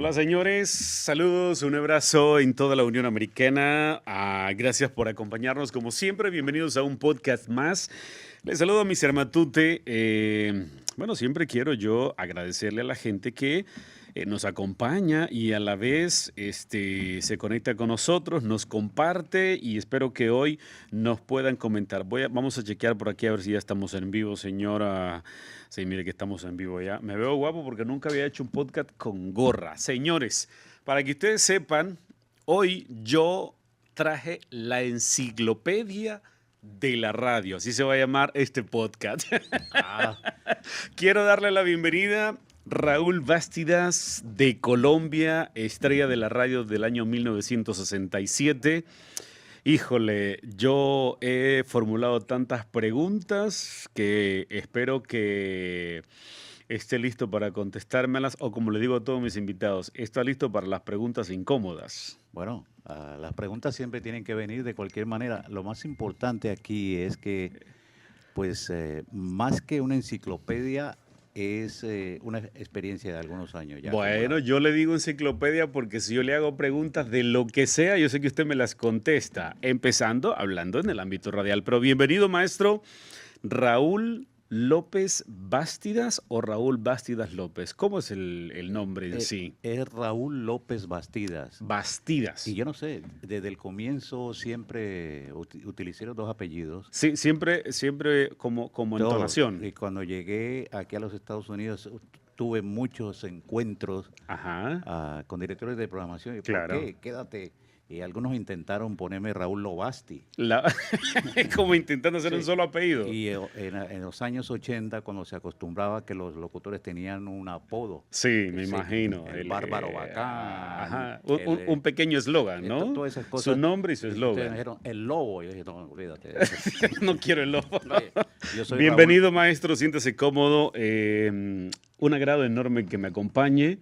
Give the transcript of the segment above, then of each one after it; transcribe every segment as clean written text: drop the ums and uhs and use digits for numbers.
Hola señores, saludos, un abrazo en toda la Unión Americana. Gracias por acompañarnos como siempre. Bienvenidos a un podcast más. Les saludo a Mr. Matute. Bueno, siempre quiero yo agradecerle a la gente que nos acompaña y a la vez se conecta con nosotros, nos comparte y espero que hoy nos puedan comentar. Vamos a chequear por aquí a ver si ya estamos en vivo, señora. Sí, mire que estamos en vivo ya. Me veo guapo porque nunca había hecho un podcast con gorra. Señores, para que ustedes sepan, hoy yo traje la enciclopedia de la radio. Así se va a llamar este podcast. Quiero darle la bienvenida Raúl Bastidas de Colombia, estrella de la radio del año 1967. Híjole, yo he formulado tantas preguntas que espero que esté listo para contestármelas o como le digo a todos mis invitados, está listo para las preguntas incómodas. Bueno, las preguntas siempre tienen que venir de cualquier manera. Lo más importante aquí es que, pues, más que una enciclopedia, es una experiencia de algunos años ya Bueno, acumulada. yo le digo enciclopedia porque si yo le hago preguntas de lo que sea, yo sé que usted me las contesta, empezando hablando en el ámbito radial. Pero bienvenido, maestro Raúl López Bastidas o Raúl Bastidas López. ¿Cómo es el nombre en sí? Es Raúl López Bastidas. Y Bastidas. yo no sé, desde el comienzo siempre utilicé los dos apellidos. Sí, siempre como Todos. entonación. Y cuando llegué aquí a los Estados Unidos, tuve muchos encuentros Ajá, con directores de programación. ¿Y por claro. qué? Quédate. Y algunos intentaron ponerme Raúl Lobasti. La- como intentando hacer un Sí. solo apellido. Y en los años 80, cuando se acostumbraba que los locutores tenían un apodo, Sí, me sí, imagino. el Bárbaro Bacán, Ajá, un pequeño eslogan, ¿no? todas esas Su cosas. nombre y su Y ustedes me eslogan. dijeron, el lobo. Y yo dije, no, olvídate. No quiero el lobo. Oye, yo soy Bienvenido, maestro. Siéntese cómodo. Un agrado enorme que me acompañe.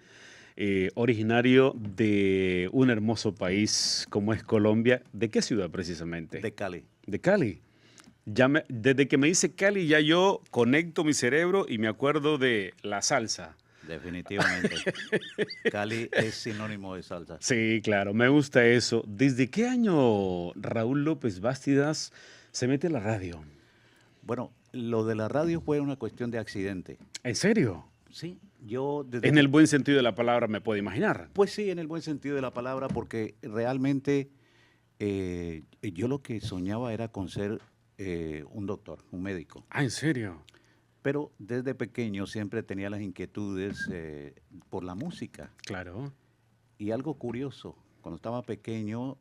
Originario de un hermoso país como es Colombia. ¿De qué ciudad precisamente? de Cali. De Cali. Desde que me dice Cali, ya yo conecto mi cerebro y me acuerdo de la salsa. Definitivamente. Cali es sinónimo de salsa. Sí, claro, me gusta eso. ¿Desde qué año Raúl López Bastidas se mete a la radio? Bueno, lo de la radio fue una cuestión de accidente. ¿En serio? Sí, yo desde En el buen sentido de la palabra me puedo imaginar. Pues sí, en el buen sentido de la palabra, porque realmente yo lo que soñaba era con ser un doctor, un médico. Ah, ¿en serio? Pero desde pequeño siempre tenía las inquietudes por la música. Claro. Y algo curioso, cuando estaba pequeño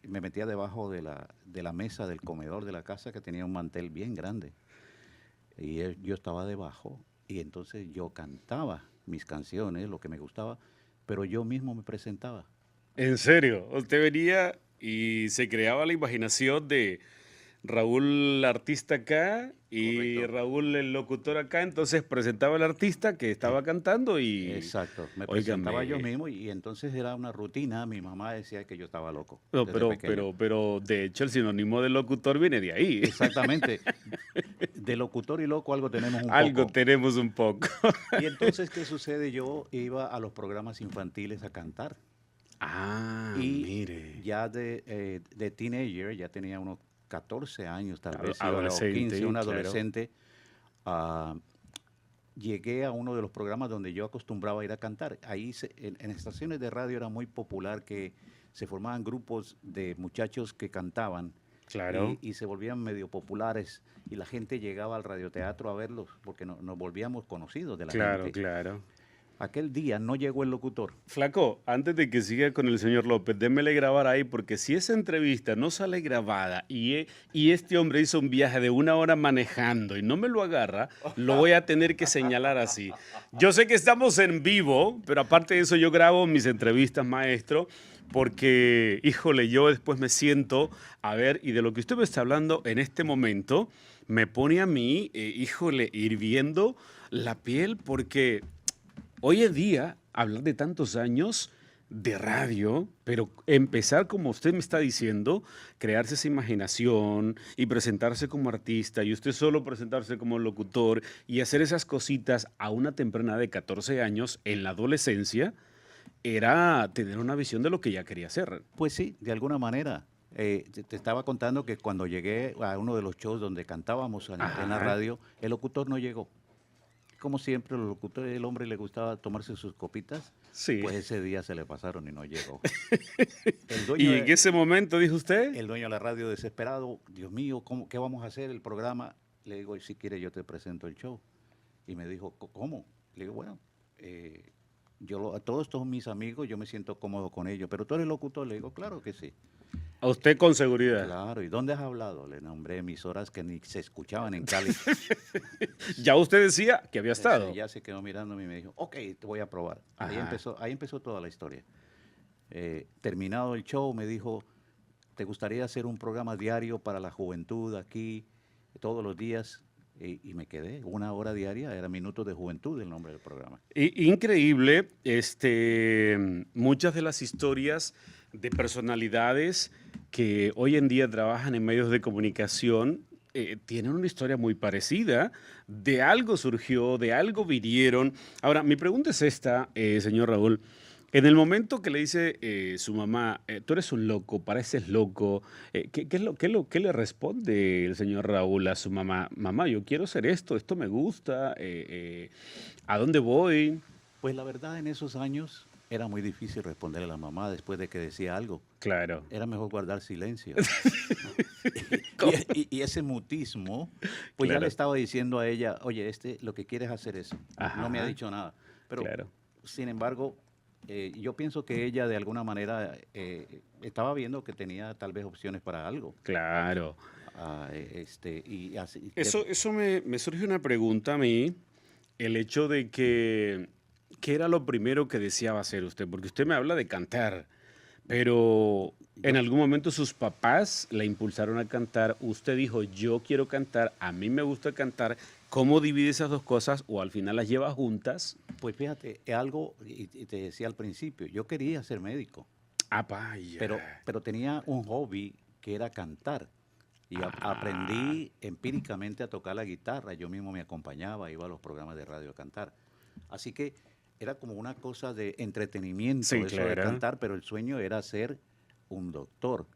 me metía debajo de la mesa del comedor de la casa que tenía un mantel bien grande. Y yo estaba debajo y entonces yo cantaba mis canciones, lo que me gustaba, pero yo mismo me presentaba. ¿En serio? Usted venía y se creaba la imaginación de Raúl artista acá y Correcto. Raúl el locutor acá, entonces presentaba al artista que estaba cantando y, Exacto, me presentaba yo óigame, mismo y entonces era una rutina. Mi mamá decía que yo estaba loco no, desde pequeño. pero de hecho el sinónimo de locutor viene de ahí. Exactamente, de locutor y loco algo tenemos un Algo poco. tenemos un poco. Y entonces, ¿qué sucede? Yo iba a los programas infantiles a cantar Ah, y mire, ya de teenager, ya tenía unos 14 años, tal vez, o adolescente, 15, un claro. adolescente, ah, llegué a uno de los programas donde yo acostumbraba a ir a cantar. Ahí en estaciones de radio era muy popular que se formaban grupos de muchachos que cantaban Claro, y se volvían medio populares y la gente llegaba al radioteatro a verlos porque nos volvíamos conocidos de la claro, gente. claro. Aquel día no llegó el locutor. Flaco, antes de que siga con el señor López, démele grabar ahí, porque si esa entrevista no sale grabada y este hombre hizo un viaje de 1 hora manejando y no me lo agarra, lo voy a tener que señalar así. Yo sé que estamos en vivo, pero aparte de eso yo grabo mis entrevistas, maestro, porque, híjole, yo después me siento a ver, y de lo que usted me está hablando en este momento, me pone a mí, híjole, hirviendo la piel, porque hoy en día, hablar de tantos años de radio, pero empezar como usted me está diciendo, crearse esa imaginación y presentarse como artista y usted solo presentarse como locutor y hacer esas cositas a una temprana de 14 años en la adolescencia, era tener una visión de lo que ella quería hacer. Pues sí, de alguna manera. Te estaba contando que cuando llegué a uno de los shows donde cantábamos en la Ajá. radio, el locutor no llegó. Como siempre, los locutores, el hombre le gustaba tomarse sus copitas, Sí. pues ese día se le pasaron y no llegó. El dueño Y en de, ese momento dijo usted, el dueño de la radio desesperado, Dios mío, ¿qué vamos a hacer? El programa. Le digo, si quiere yo te presento el show. Y me dijo, ¿cómo? Le digo, bueno, a todos estos son mis amigos, yo me siento cómodo con ellos, pero tú eres locutor. Le digo, claro que sí. a usted con seguridad. Claro, ¿y dónde has hablado? Le nombré emisoras que ni se escuchaban en Cali. Ya usted decía que había estado. Ya se quedó mirándome y me dijo, ok, te voy a probar. Ajá. Ahí empezó toda la historia. Terminado el show, me dijo, ¿te gustaría hacer un programa diario para la juventud aquí, todos los días? Y me quedé, 1 hora diaria, era Minutos de Juventud el nombre del programa. Increíble, muchas de las historias de personalidades que hoy en día trabajan en medios de comunicación tienen una historia muy parecida. De algo surgió, de algo vinieron. Ahora, mi pregunta es esta, señor Raúl. En el momento que le dice su mamá, tú eres un loco, pareces loco, ¿qué le responde el señor Raúl a su mamá? Mamá, yo quiero hacer esto me gusta, ¿a dónde voy? Pues la verdad, en esos años era muy difícil responderle a la mamá después de que decía algo. Claro. Era mejor guardar silencio. ¿Cómo? Y ese mutismo, pues ya le Claro. estaba diciendo a ella, oye, lo que quieres hacer es, no me ha Ajá, dicho nada. Pero, claro. sin embargo, yo pienso que ella de alguna manera estaba viendo que tenía tal vez opciones para algo. Claro. Y así, Eso me surge una pregunta a mí, el hecho de que, ¿qué era lo primero que deseaba hacer usted? Porque usted me habla de cantar, pero en yo, algún momento sus papás la impulsaron a cantar, usted dijo, yo quiero cantar, a mí me gusta cantar, ¿cómo divide esas dos cosas o al final las lleva juntas? pues fíjate, y te decía al principio, yo quería ser médico, Ah, vaya. pero tenía un hobby que era cantar. Y Ah, aprendí empíricamente a tocar la guitarra. Yo mismo me acompañaba, iba a los programas de radio a cantar. Así que era como una cosa de entretenimiento, sí, eso de claro. cantar, pero el sueño era ser un doctor.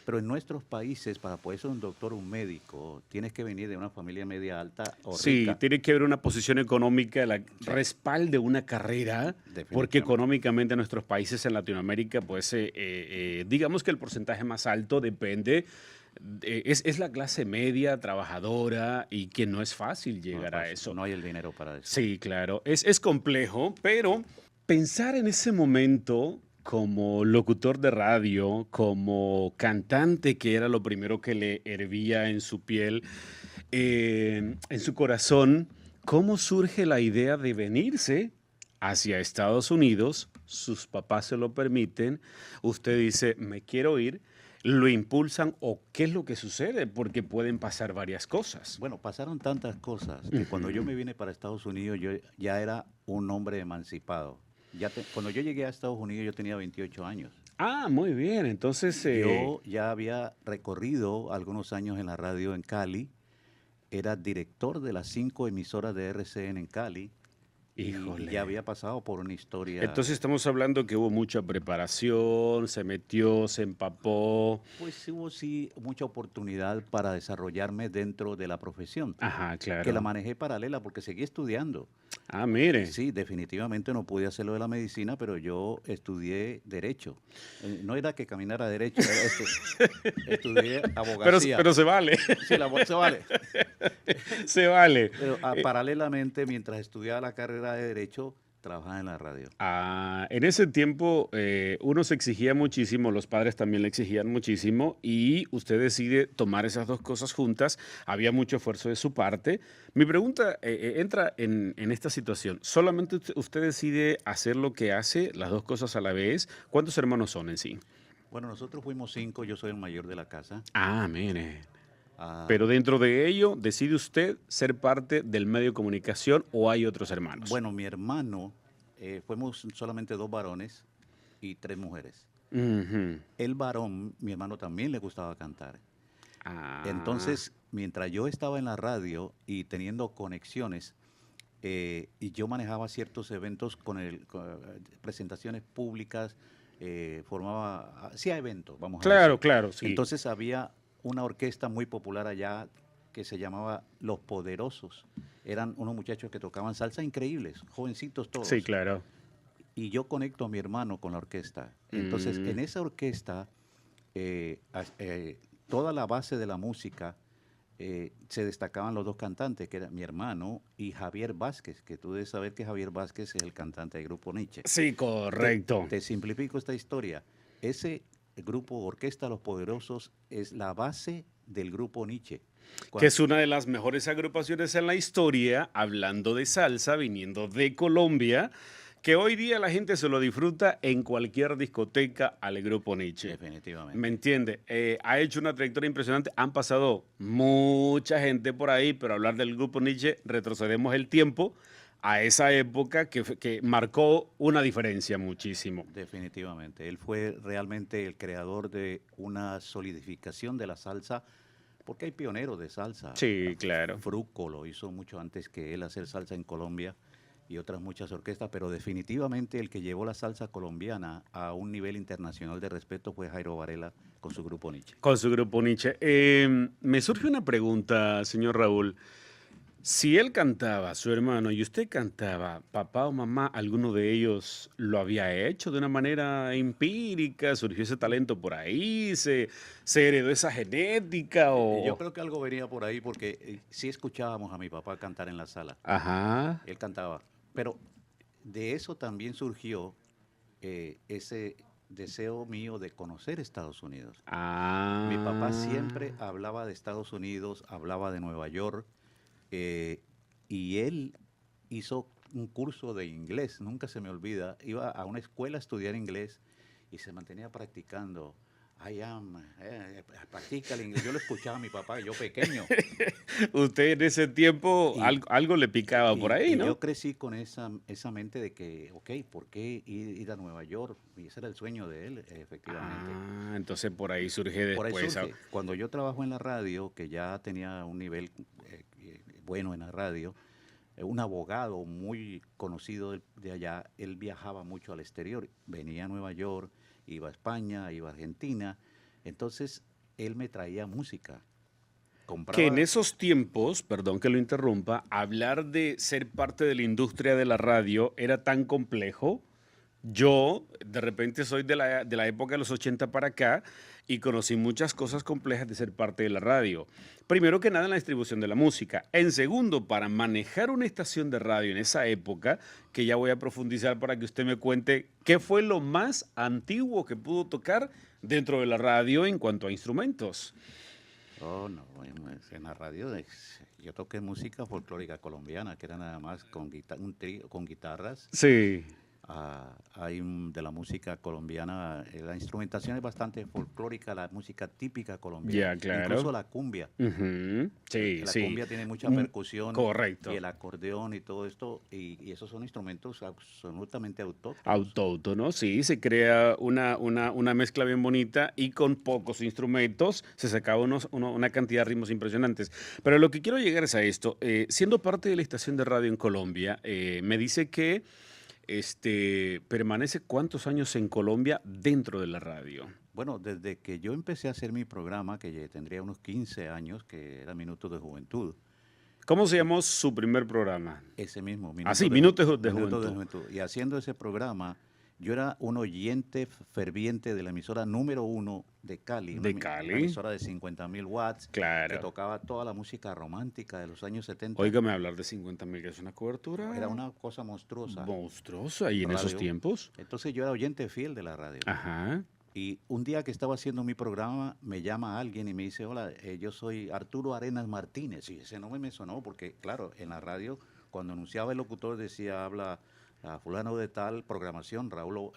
Pero en nuestros países, para poder ser un doctor, un médico, tienes que venir de una familia media alta o Sí, rica. tiene que haber una posición económica, la Sí, respalde una carrera, porque definitivamente. económicamente en nuestros países en Latinoamérica, pues digamos que el porcentaje más alto depende, es la clase media, trabajadora, y que no es fácil No es llegar a fácil, eso. no hay el dinero para eso. Sí, claro, es complejo, pero pensar en ese momento como locutor de radio, como cantante, que era lo primero que le hervía en su piel, en su corazón, ¿cómo surge la idea de venirse hacia Estados Unidos? Sus papás se lo permiten, usted dice, me quiero ir, lo impulsan o qué es lo que sucede, porque pueden pasar varias cosas. Bueno, pasaron tantas cosas que cuando yo Ujú. me vine para Estados Unidos, yo ya era un hombre emancipado. Cuando yo llegué a Estados Unidos, yo tenía 28 años. Ah, muy bien, entonces, Yo ya había recorrido algunos años en la radio en Cali, era director de las 5 emisoras de RCN en Cali y ya híjole. había pasado por una historia. Entonces estamos hablando que hubo mucha preparación, se metió, se empapó. Pues hubo sí mucha oportunidad para desarrollarme dentro de la profesión, Ajá, que la claro. manejé paralela porque seguí estudiando. Ah, mire. Sí, definitivamente no pude hacerlo de la medicina, pero yo estudié derecho. No era que caminara derecho, estudié abogacía. Pero se vale. Sí, se vale. Se vale. Pero Eh, paralelamente, mientras estudiaba la carrera de derecho, trabajaba en la radio. en ese tiempo uno se exigía muchísimo, los padres también le exigían muchísimo y usted decide tomar esas dos cosas juntas. Había mucho esfuerzo de su parte. Mi pregunta entra en esta situación. ¿Solamente usted decide hacer lo que hace, las dos cosas a la vez? ¿Cuántos hermanos son en sí? Bueno, nosotros fuimos 5, yo soy el mayor de la casa. Ah, mire. Ah, Pero dentro de ello, ¿decide usted ser parte del medio de comunicación o hay otros hermanos? bueno, mi hermano, fuimos solamente 2 varones y 3 mujeres. Ujú. El varón, mi hermano también le gustaba cantar. Ah, Entonces, mientras yo estaba en la radio y teniendo conexiones, y yo manejaba ciertos eventos con presentaciones públicas, hacía eventos, vamos a Claro, decir. claro, sí. Entonces había una orquesta muy popular allá que se llamaba Los Poderosos. Eran unos muchachos que tocaban salsa increíbles, jovencitos Sí, todos. claro. Y yo conecto a mi hermano con la orquesta. Entonces, Mm, en esa orquesta, toda la base de la música se destacaban los dos cantantes, que era mi hermano y Javier Vázquez, que tú debes saber que Javier Vázquez es el cantante del grupo Nietzsche. sí, Te, correcto. te simplifico esta historia. Ese grupo Orquesta Los Poderosos es la base del grupo Nietzsche. Que Cuan- es una de las mejores agrupaciones en la historia, hablando de salsa, viniendo de Colombia, que hoy día la gente se lo disfruta en cualquier discoteca al grupo Nietzsche. ¿Me definitivamente. entiende? Ha hecho una trayectoria impresionante. Han pasado mucha gente por ahí, pero hablar del grupo Nietzsche, retrocedemos el tiempo a esa época que marcó una diferencia muchísimo. Definitivamente. Él fue realmente el creador de una solidificación de la salsa, porque hay pioneros de salsa. Sí, claro. Fruco lo hizo mucho antes que él hacer salsa en Colombia y otras muchas orquestas, pero definitivamente el que llevó la salsa colombiana a un nivel internacional de respeto fue Jairo Varela con su grupo Nietzsche. Con su grupo Nietzsche. Me surge una pregunta, señor Raúl. Si él cantaba, su hermano, y usted cantaba, papá o mamá, ¿alguno de ellos lo había hecho de una manera empírica? ¿Surgió ese talento por ahí? ¿Se heredó esa genética? Yo O... creo que algo venía por ahí porque sí escuchábamos a mi papá cantar en la sala. Ajá. Él cantaba, pero de eso también surgió ese deseo mío de conocer Estados Unidos. Mi papá siempre Ah. hablaba de Estados Unidos, hablaba de Nueva York, eh, y él hizo un curso de inglés, nunca se me olvida. Iba a una escuela a estudiar inglés y se mantenía practicando. I am, practica el inglés. Yo lo escuchaba a mi papá, yo pequeño. Usted en ese tiempo Y, algo le picaba por ahí, y ¿no? yo crecí con esa mente de que, ok, ¿por qué ir a Nueva York? Y ese era el sueño de él, efectivamente. Ah, entonces por ahí surge Por ahí después. surge. Cuando yo trabajo en la radio, que ya tenía un nivel bueno en la radio, un abogado muy conocido de allá, él viajaba mucho al exterior, venía a Nueva York, iba a España, iba a Argentina, entonces él me traía música, Que en compraba. esos tiempos, perdón que lo interrumpa, hablar de ser parte de la industria de la radio era tan complejo. Yo, de repente, soy de la época de los 80 para acá y conocí muchas cosas complejas de ser parte de la radio. Primero que nada, en la distribución de la música. En segundo, para manejar una estación de radio en esa época, que ya voy a profundizar para que usted me cuente qué fue lo más antiguo que pudo tocar dentro de la radio en cuanto a instrumentos. Oh, no, en la radio yo toqué música folclórica colombiana, que era nada más con, un trío, con guitarras. Sí, Hay de la música colombiana, la instrumentación es bastante folclórica, la música típica colombiana, ya, claro. incluso la cumbia. Ujú, sí, La sí. cumbia tiene mucha Mm, percusión y correcto. el acordeón y todo esto, y esos son instrumentos absolutamente autóctonos. Autóctono, sí, se crea una mezcla bien bonita y con pocos instrumentos se sacaba una cantidad de ritmos impresionantes. Pero lo que quiero llegar es a esto. Siendo parte de la estación de radio en Colombia, me dice que permanece cuántos años en Colombia dentro de la radio. Bueno, desde que yo empecé a hacer mi programa, que ya tendría unos 15 años, que era Minutos de Juventud, ¿Cómo se llamó su primer programa? ese mismo, Ah, sí, Minutos de Minutos de Juventud. Juventud. Y haciendo ese programa, yo era un oyente ferviente de la emisora número 1 de Cali, De una Cali, emisora de 50.000 watts, que claro. tocaba toda la música romántica de los años 70. Óigame hablar de 50.000, que es una Era cobertura una cosa monstruosa, monstruosa y en esos radio. tiempos. Entonces yo era oyente fiel de la radio. Ajá. Y un día que estaba haciendo mi programa, me llama alguien y me dice, hola, yo soy Arturo Arenas Martínez. Y ese nombre me sonó porque, claro, en la radio, cuando anunciaba el locutor, decía, habla a fulano de tal programación, Raúl,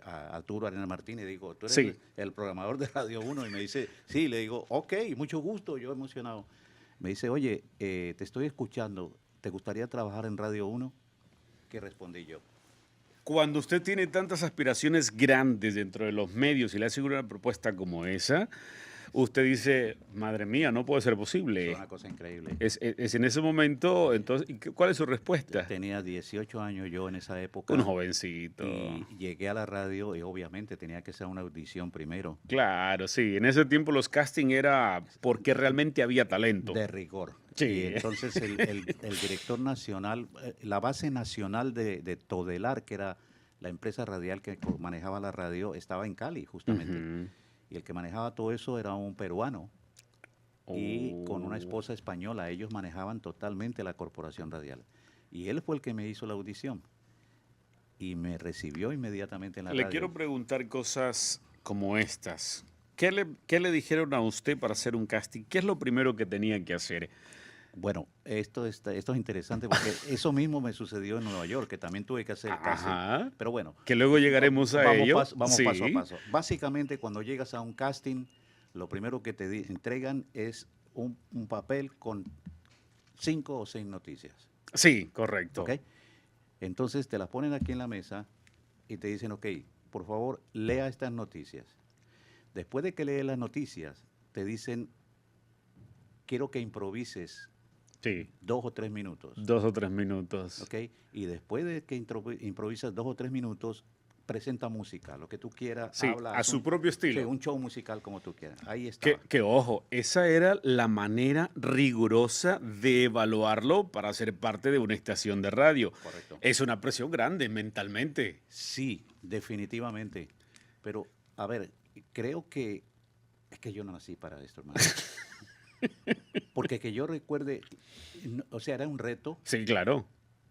a Arturo Arenas Martínez. Digo, tú eres Sí. el programador de Radio 1. Y me dice, sí, le digo, ok, mucho gusto, yo emocionado. Me dice, oye, te estoy escuchando, ¿te gustaría trabajar en Radio 1? ¿Qué respondí yo? Cuando usted tiene tantas aspiraciones grandes dentro de los medios y le hace una propuesta como esa, usted dice, madre mía, no puede ser Es posible. una cosa increíble. Es en ese momento, entonces, ¿cuál es su respuesta? Tenía 18 años yo en esa época. Un jovencito. Y llegué a la radio y obviamente tenía que hacer una audición primero. Claro, sí. En ese tiempo los casting era porque realmente había talento. De rigor. Sí. Y entonces el director nacional, la base nacional de Todelar, que era la empresa radial que manejaba la radio, estaba en Cali, justamente. Ujú. Y el que manejaba todo eso era un peruano y con una Oh. esposa española. Ellos manejaban totalmente la corporación radial. Y él fue el que me hizo la audición y me recibió inmediatamente en la Le radio. quiero preguntar cosas como estas. ¿Qué le dijeron a usted para hacer un casting? ¿Qué es lo primero que tenía que hacer? Bueno, esto es interesante porque eso mismo me sucedió en Nueva York, que también tuve que hacer el casting. Ajá. Pero bueno, Que luego llegaremos a vamos, ello. vamos Sí. paso a paso. Básicamente, cuando llegas a un casting, lo primero que te entregan es un papel con 5 o 6 noticias. Sí, correcto. ¿Ok? Entonces te las ponen aquí en la mesa y te dicen, ok, por favor, lea estas noticias. Después de que lees las noticias, te dicen, quiero que improvises Sí. 2 o 3 minutos. 2 o 3 minutos. ¿Ok? Y después de que improvisas 2 o 3 minutos, presenta música, lo que tú quieras, Sí, habla. a haz su propio estilo. Sí, un show musical como tú quieras. Ahí está. Que ojo, esa era la manera rigurosa de evaluarlo para ser parte de una estación de radio. Correcto. Es una presión grande mentalmente. Sí, definitivamente. Pero, a ver, creo que es que yo no nací para esto, hermano. Porque que yo recuerde, o sea, era un reto. Sí, claro.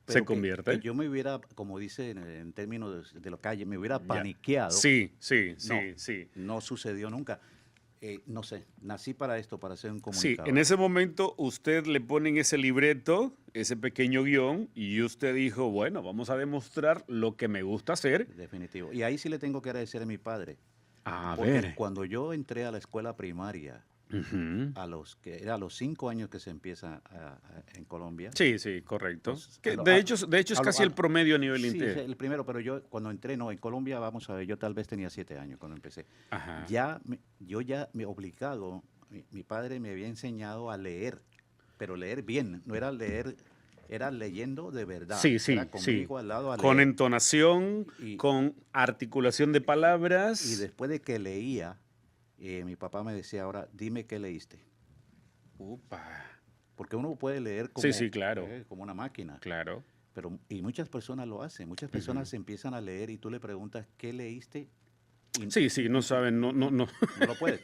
Pero Se convierte. que yo me hubiera, como dice en términos de la calle, me hubiera Ya. paniqueado. Sí, sí, sí, No, sí. no sucedió nunca. No sé, nací para esto, para ser un Sí, comunicador. en ese momento usted le ponen ese libreto, ese pequeño guión, y usted dijo, bueno, vamos a demostrar lo que me gusta hacer. Definitivo. Y ahí sí le tengo que agradecer a mi padre. A Porque ver. cuando yo entré a la escuela primaria, Ujú. era a los 5 años que se empieza en Colombia. Sí, sí, correcto. Pues, Que a lo- de a- hecho es a lo- casi a- el promedio a nivel Sí, es inter. el primero, pero yo cuando entré, no, en Colombia, vamos a ver, yo tal vez tenía 7 años cuando empecé. Ajá. Yo ya me obligado, mi padre me había enseñado a leer, pero leer bien, no era leer, era leyendo de verdad. Sí, sí, era sí. conmigo al lado a Con leer. entonación, Y- con articulación de palabras. Y después de que leía, mi papá me decía, ahora, dime qué leíste. Upa, Porque uno puede leer como, Sí, sí, claro. Como una máquina. claro. Y muchas personas lo hacen. Muchas personas empiezan a leer y tú le preguntas, ¿qué leíste? Y Sí, sí, no saben, no, no, no. no lo puedes.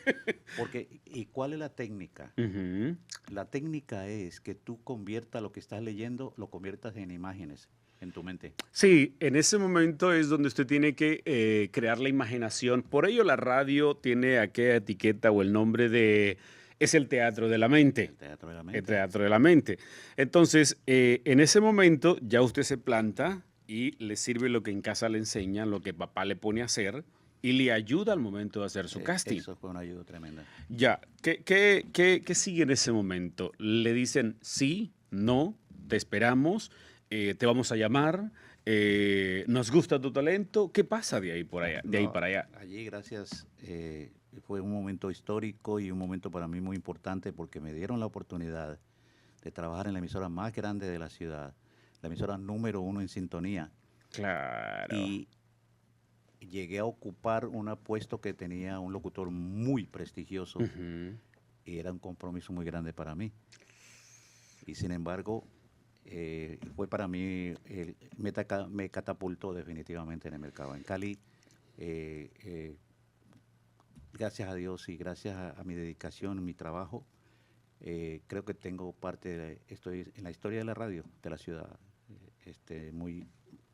¿Y cuál es la técnica? Ujú. La técnica es que tú conviertas lo que estás leyendo, lo conviertas en imágenes en tu mente. Sí, en ese momento es donde usted tiene que crear la imaginación. Por ello la radio tiene aquella etiqueta o el nombre de... Es el teatro de la mente. El teatro de la mente. El teatro de la mente. Entonces, en ese momento ya usted se planta y le sirve lo que en casa le enseñan, lo que papá le pone a hacer y le ayuda al momento de hacer su casting. Eso fue una ayuda tremenda. Ya, ¿qué sigue en ese momento? Le dicen sí, no, te esperamos, te vamos a llamar, nos gusta tu talento. ¿Qué pasa de ahí, de ahí No, para allá? Allí, gracias, fue un momento histórico y un momento para mí muy importante porque me dieron la oportunidad de trabajar en la emisora más grande de la ciudad, la emisora número 1 en sintonía. Claro. Y llegué a ocupar un puesto que tenía un locutor muy prestigioso Ujú. y era un compromiso muy grande para mí. Y sin embargo, fue para mí, me catapultó definitivamente en el mercado. En Cali, gracias a Dios y gracias a mi dedicación, mi trabajo, creo que tengo estoy en la historia de la radio de la ciudad, muy...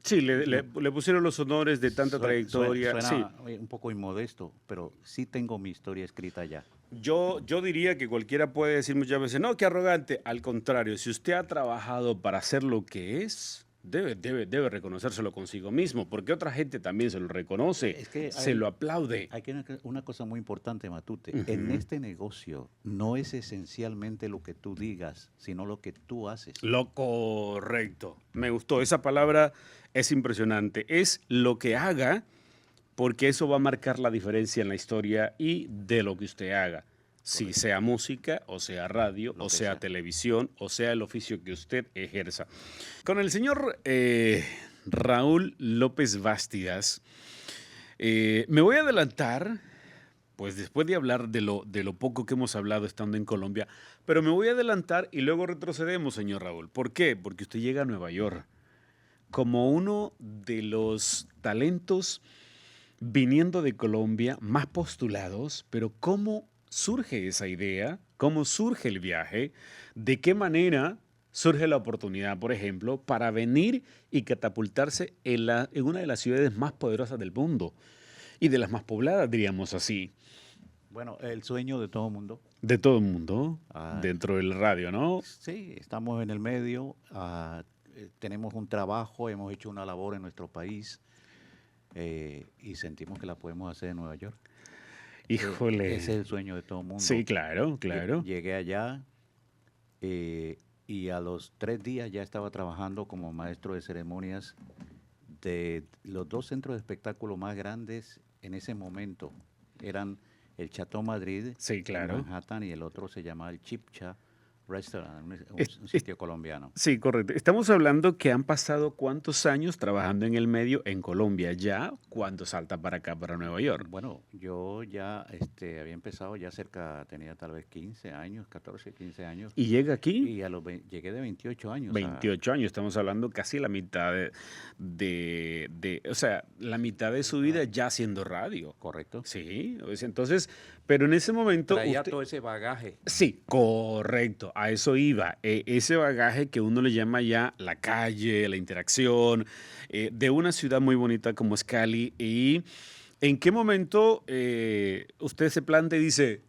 Sí, le pusieron los honores de tanta trayectoria. Suena un poco inmodesto, pero sí tengo mi historia escrita ya. Yo diría que cualquiera puede decir muchas veces, no, qué arrogante. Al contrario, si usted ha trabajado para hacer lo que es, debe reconocérselo consigo mismo, porque otra gente también se lo reconoce, Es que se lo aplaude. Hay que una cosa muy importante, Matute. En este negocio no es esencialmente lo que tú digas, sino lo que tú haces. Lo correcto. Me gustó. Esa palabra es impresionante. Es lo que haga, porque eso va a marcar la diferencia en la historia y de lo que usted haga. Sí, correcto. sea música, o sea radio, Lo o que sea sea. televisión, o sea el oficio que usted ejerza. Con el señor Raúl López Bastidas, me voy a adelantar, pues después de hablar de lo poco que hemos hablado estando en Colombia, pero me voy a adelantar y luego retrocedemos, señor Raúl. ¿Por qué? Porque usted llega a Nueva York como uno de los talentos viniendo de Colombia más postulados, pero ¿cómo surge esa idea? ¿Cómo surge el viaje? ¿De qué manera surge la oportunidad, por ejemplo, para venir y catapultarse en una de las ciudades más poderosas del mundo y de las más pobladas, diríamos así, Bueno, el sueño de todo mundo. de todo el mundo, Ah, dentro del radio, ¿no? sí, estamos en el medio, tenemos un trabajo, hemos hecho una labor en nuestro país y sentimos que la podemos hacer en Nueva York. Ese es Híjole. el sueño de todo Sí, mundo. claro, claro. Llegué allá y a los 3 días ya estaba trabajando como maestro de ceremonias de los dos centros de espectáculo más grandes en ese momento. Eran el Chateau Madrid Sí, en claro. Manhattan y el otro se llamaba el Chipcha Restaurant, Es- un es- sitio colombiano. Sí, correcto. Estamos hablando que han pasado cuántos años trabajando en el medio en Colombia ya cuando salta para acá, para Nueva York. Bueno, yo ya había empezado ya cerca, tenía tal vez 15 años, 14, 15 años, Y llega aquí y llegué de 28 años a... 28 años, estamos hablando casi la mitad o sea, la mitad de su vida ya haciendo radio. Correcto. Sí, entonces, pero en ese momento Traía usted... todo ese bagaje. Sí, correcto, a eso iba. Ese bagaje que uno le llama ya la calle, la interacción, de una ciudad muy bonita como es Cali. ¿Y en qué momento usted se plantea y dice,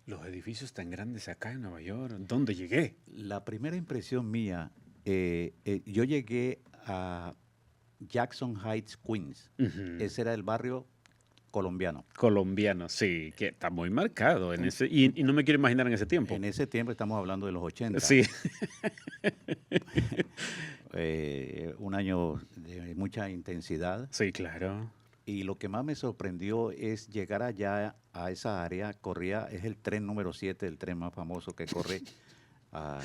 los edificios tan grandes acá en Nueva York, ¿dónde llegué? La primera impresión mía, yo llegué a Jackson Heights, Queens. Ujú. Ese era el barrio colombiano. Colombiano, sí, que está muy marcado en Un- ese, y no me quiero imaginar en ese tiempo. En ese tiempo estamos hablando de los 80. Sí, Un año de mucha intensidad. sí, claro. Y lo que más me sorprendió es llegar allá a esa área. Es el tren número 7, el tren más famoso que corre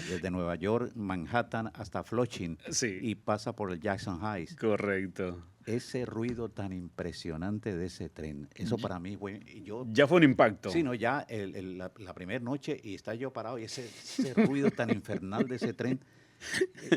desde Nueva York, Manhattan hasta Flushing Sí, y pasa por el Jackson Heights. correcto. Ese ruido tan impresionante de ese tren, eso para mí fue, Ya fue un impacto. sí, no, ya la primera noche y está yo parado y ese ruido tan infernal de ese tren,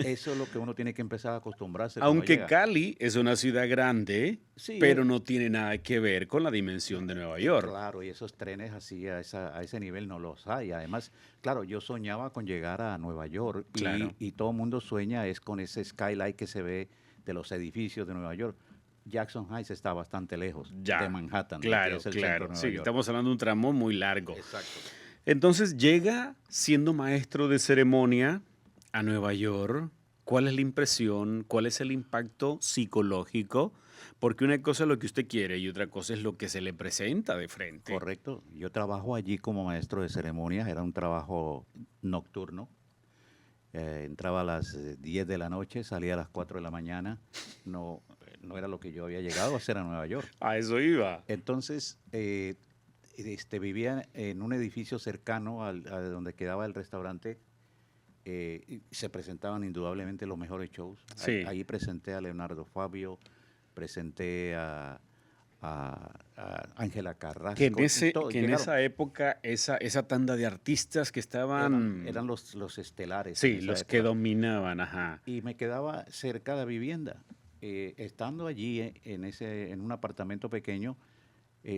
eso es lo que uno tiene que empezar a acostumbrarse cuando Aunque llega. Cali es una ciudad grande, Sí, pero no tiene nada que ver con la dimensión de Nueva York. claro, y esos trenes así a ese nivel no los hay. Además, claro, yo soñaba con llegar a Nueva York Claro. y todo el mundo sueña es con ese skyline que se ve de los edificios de Nueva York. Jackson Heights está bastante lejos Ya. de Manhattan, que Claro, es el centro claro. de Nueva Sí, York. estamos hablando de un tramo muy largo. Exacto. Entonces llega siendo maestro de ceremonia a Nueva York. ¿Cuál es la impresión? ¿Cuál es el impacto psicológico? Porque una cosa es lo que usted quiere y otra cosa es lo que se le presenta de frente. Correcto. Yo trabajo allí como maestro de ceremonias, era un trabajo nocturno. Entraba a las 10 de la noche, salía a las 4 de la mañana. No era lo que yo había llegado a hacer a Nueva York. A eso iba. Entonces, vivía en un edificio cercano a donde quedaba el restaurante. Y se presentaban indudablemente los mejores shows. Sí. Ahí presenté a Leonardo Fabio, presenté a Ángela Carrasco. Que en, ese, todo, que en llegaron. esa época, esa tanda de artistas que estaban... Eran los estelares. Sí, en esa los que época. dominaban, ajá. Y me quedaba cerca de la vivienda. Estando allí en un apartamento pequeño,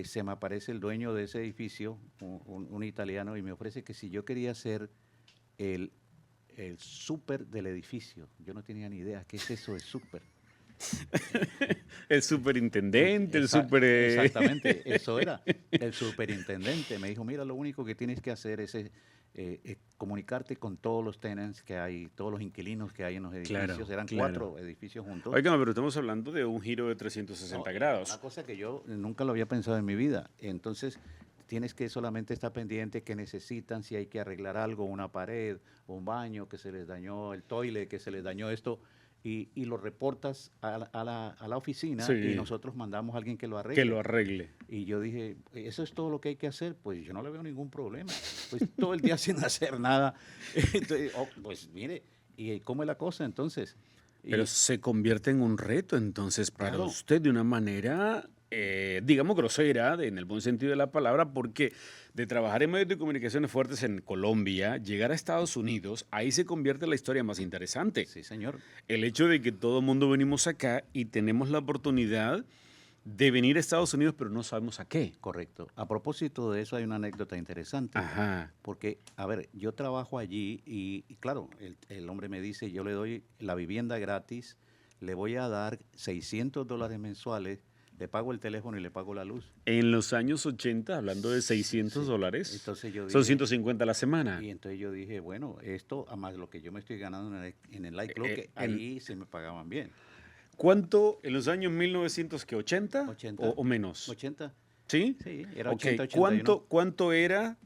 se me aparece el dueño de ese edificio, un italiano, y me ofrece que si yo quería ser el súper del edificio. Yo no tenía ni idea qué es eso de súper. El superintendente, el super... Exactamente, eso era. El superintendente me dijo, mira, lo único que tienes que hacer es comunicarte con todos los tenants que hay, todos los inquilinos que hay en los edificios. Claro, Eran claro. 4 edificios juntos. Óigame, pero estamos hablando de un giro de 360 No, grados. una cosa que yo nunca lo había pensado en mi vida. Entonces, tienes que solamente estar pendiente que necesitan, si hay que arreglar algo, una pared, un baño, que se les dañó el toilet, que se les dañó esto. y lo reportas a la oficina Sí. y nosotros mandamos a alguien que lo arregle. Que lo arregle. Y yo dije, ¿eso es todo lo que hay que hacer? Pues yo no le veo ningún problema. Pues todo el día sin hacer nada. Entonces, pues mire, ¿y cómo es la cosa entonces? Pero Y se convierte en un reto entonces para claro, usted de una manera, digamos, grosera, en el buen sentido de la palabra, porque de trabajar en medios de comunicaciones fuertes en Colombia, llegar a Estados Unidos, ahí se convierte la historia más interesante. sí, señor. El hecho de que todo el mundo venimos acá y tenemos la oportunidad de venir a Estados Unidos, pero no sabemos a qué. Correcto. A propósito de eso hay una anécdota interesante, Ajá. porque, a ver, yo trabajo allí y claro, el hombre me dice, yo le doy la vivienda gratis, le voy a dar $600 mensuales, le pago el teléfono y le pago la luz. En los años 80, hablando de $600, Sí. Entonces yo son dije, 150 a la semana. y entonces yo dije, bueno, esto, además lo que yo me estoy ganando en el nightclub, que En- ahí se me pagaban bien. ¿Cuánto en los años 1980 80. o menos? 80, ¿Sí? sí, era Ok, 80, 81. ¿cuánto era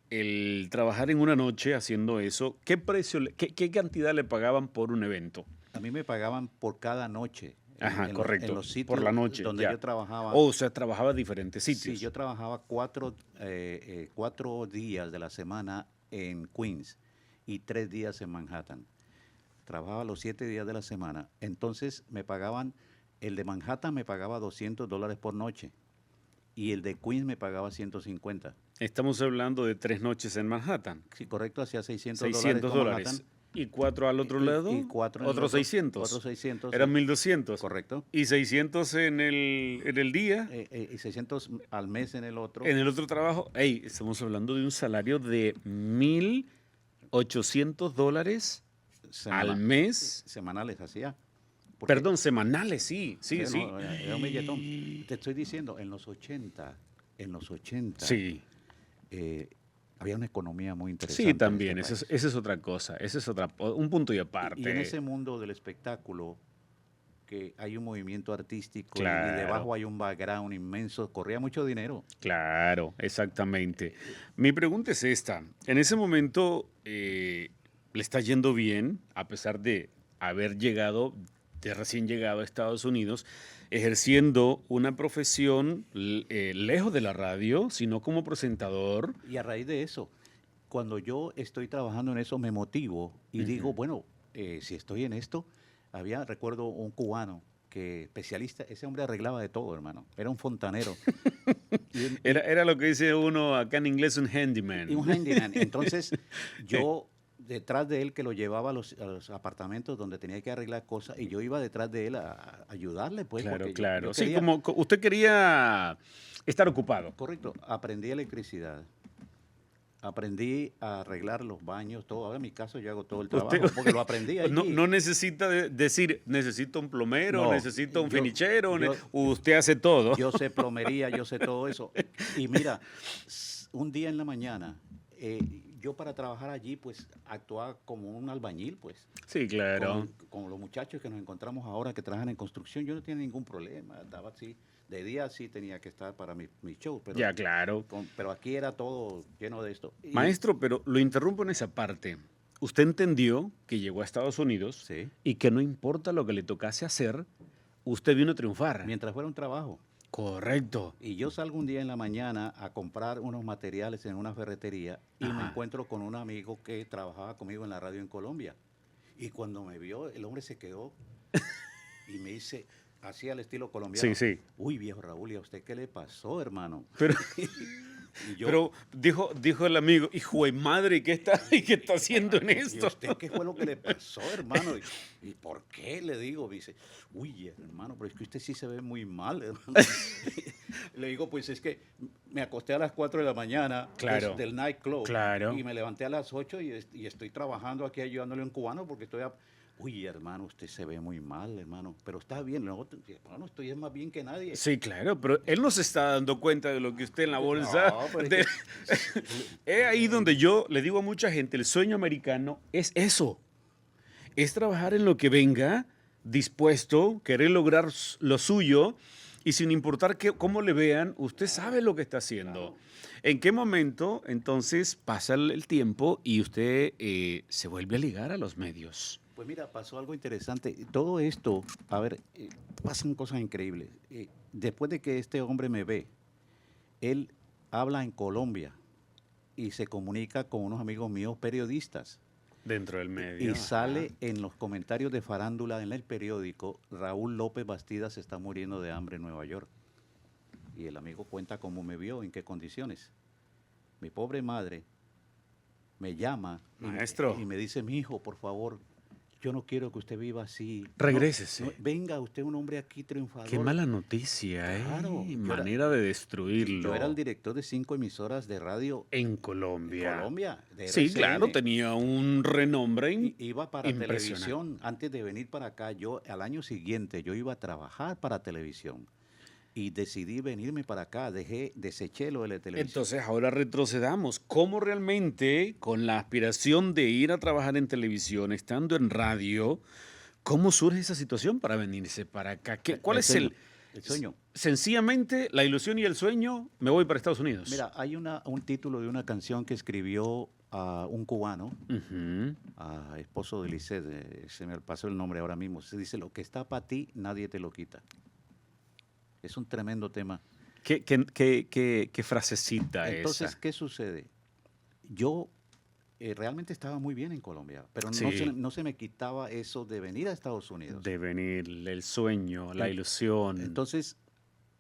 el trabajar en una noche haciendo eso? ¿Qué precio, qué cantidad le pagaban por un evento? A mí me pagaban por cada noche. Ajá, correcto. En los sitios Por la noche, donde ya. yo trabajaba. O sea, trabajaba en diferentes Sí, sitios. yo trabajaba 4 días de la semana en Queens y 3 días en Manhattan. Trabajaba los 7 días de la semana. Entonces me pagaban, el de Manhattan me pagaba $200 por noche y el de Queens me pagaba 150. Estamos hablando de 3 noches en Manhattan. Sí, correcto, hacía $600 600 con dólares. Manhattan. ¿Y 4 al otro lado? Y 4 en el Otros otro, 600. otros 600. Eran sí, 1200. correcto. ¿Y 600 en el día? Y 600 al mes en el otro. En el otro trabajo, hey, estamos hablando de un salario de $1,800 al mes. Semanales hacía. Porque, Perdón, semanales, sí, sí, sí. no, era un billetón. Te estoy diciendo, en los 80, Sí, había una economía muy interesante. sí, en también, este esa país. es otra cosa, ese es un punto y aparte. Y en ese mundo del espectáculo, que hay un movimiento artístico y Claro. debajo hay un background inmenso, corría mucho dinero. Claro, exactamente. Mi pregunta es esta. En ese momento, ¿le está yendo bien, a pesar de haber llegado, de recién llegado a Estados Unidos, ejerciendo una profesión lejos de la radio, sino como presentador? Y a raíz de eso, cuando yo estoy trabajando en eso, me motivo y digo, bueno, si estoy en esto, recuerdo un cubano que especialista, ese hombre arreglaba de todo, hermano, era un fontanero. Era lo que dice uno acá en inglés, un handyman. Y un handyman. Entonces, yo detrás de él, que lo llevaba a los apartamentos donde tenía que arreglar cosas, y yo iba detrás de él a ayudarle, pues. Claro, porque claro. yo Sí, quería- como usted quería estar ocupado. Correcto, aprendí electricidad. Aprendí a arreglar los baños, todo. Ahora en mi caso yo hago todo el trabajo, Usted- porque lo aprendí allí. No necesita decir, necesito un plomero, No, necesito un yo- finichero, yo- usted hace todo. Yo sé plomería, yo sé todo eso. Y mira, un día en la mañana, yo para trabajar allí, pues actuaba como un albañil, pues. Sí, claro. Con los muchachos que nos encontramos ahora que trabajan en construcción, yo no tenía ningún problema. Andaba así. De día sí tenía que estar para mi show, pero, Ya, claro. pero aquí era todo lleno de esto. Y- Maestro, pero lo interrumpo en esa parte. Usted entendió que llegó a Estados Unidos Sí. y que no importa lo que le tocase hacer, usted vino a triunfar. Mientras fuera un trabajo. Correcto. Y yo salgo un día en la mañana a comprar unos materiales en una ferretería y me Ajá. encuentro con un amigo que trabajaba conmigo en la radio en Colombia. Y cuando me vio, el hombre se quedó y me dice, así al estilo colombiano. Sí, sí. Uy, viejo Raúl, ¿y a usted qué le pasó, hermano? Pero, Y yo, pero dijo el amigo, hijo de madre, ¿qué está haciendo en ¿y esto? a usted qué fue lo que le pasó, hermano? ¿Y por qué? Le digo, me dice, uy, hermano, pero es que usted sí se ve muy mal, hermano. Le digo, pues es que me acosté a las 4 de la mañana Claro. del nightclub Claro. y me levanté a las 8 y estoy trabajando aquí ayudándole a un cubano porque uy, hermano, usted se ve muy mal, hermano, pero está bien, no, hermano, estoy más bien que nadie. Sí, claro, pero él no se está dando cuenta de lo que usted en la bolsa. No, pero es de- que- Es ahí donde yo le digo a mucha gente, el sueño americano es eso. Es trabajar en lo que venga, dispuesto, querer lograr lo suyo y sin importar cómo le vean, usted sabe lo que está haciendo. ¿En qué momento entonces pasa el tiempo y usted se vuelve a ligar a los medios? Pues mira, pasó algo interesante. Todo esto, a ver, pasan cosas increíbles. Después de que este hombre me ve, él habla en Colombia y se comunica con unos amigos míos periodistas. Dentro del Y medio. sale en los comentarios de farándula en el periódico, Raúl López Bastidas se está muriendo de hambre en Nueva York. Y el amigo cuenta cómo me vio, en qué condiciones. Mi pobre madre me llama Maestro. y me dice, mi hijo, por favor, yo no quiero que usted viva así. Regrésese. Venga, usted es un hombre aquí triunfador. Qué mala noticia, Claro, Manera de destruirlo. Yo era el director de 5 emisoras de radio en Colombia. En Colombia, de Sí, RCN. claro, tenía un renombre Iba para impresionante. televisión. Antes de venir para acá, yo al año siguiente yo iba a trabajar para televisión. Y decidí venirme para acá, deseché lo de la televisión. Entonces ahora retrocedamos. ¿Cómo realmente, con la aspiración de ir a trabajar en televisión, estando en radio, cómo surge esa situación para venirse para acá? ¿Cuál es el sueño? Sencillamente, la ilusión y el sueño, me voy para Estados Unidos. Mira, hay un título de una canción que escribió un cubano, esposo de Lisette, se me pasó el nombre ahora mismo. Se dice, lo que está para ti, nadie te lo quita. Es un tremendo tema. ¿Qué frasecita esa? Entonces, ¿qué sucede? Yo realmente estaba muy bien en Colombia, pero Sí. no se me quitaba eso de venir a Estados Unidos. De venir, el sueño, la ilusión. Entonces,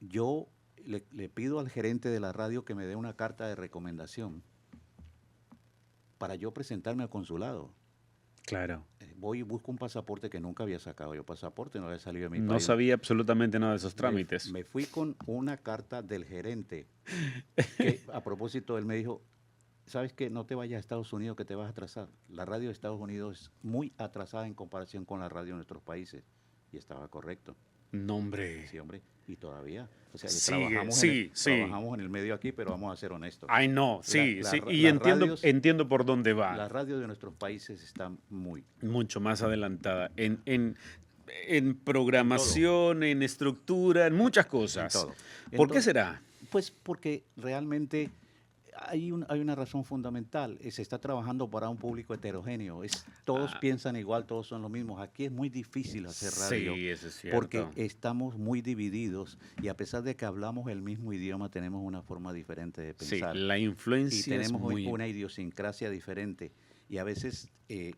yo le pido al gerente de la radio que me dé una carta de recomendación para yo presentarme al consulado. Claro. Voy y busco un pasaporte que nunca había sacado. Yo pasaporte no había salido de mi país. No sabía absolutamente nada de esos trámites. Me fui con una carta del gerente que, a propósito, él me dijo, ¿sabes qué? No te vayas a Estados Unidos que te vas a atrasar. La radio de Estados Unidos es muy atrasada en comparación con la radio de nuestros países. Y estaba correcto. No, hombre. Sí, hombre. Y todavía. O sea, Sigue, trabajamos en el medio aquí, pero vamos a ser honestos. Ay, no, sí, La- sí. la- Y las entiendo, radios- entiendo por dónde va. La radio de nuestros países está Mucho más adelantada. En programación, en estructura, en muchas cosas. en todo. ¿Por qué Entonces, será? Pues porque realmente hay una razón fundamental. Se está trabajando para un público heterogéneo. Todos piensan igual, todos son los mismos. Aquí es muy difícil hacer radio. Sí, eso es cierto. Porque estamos muy divididos y a pesar de que hablamos el mismo idioma, tenemos una forma diferente de Sí, pensar. la Y influencia es tenemos muy... una idiosincrasia diferente. Y a veces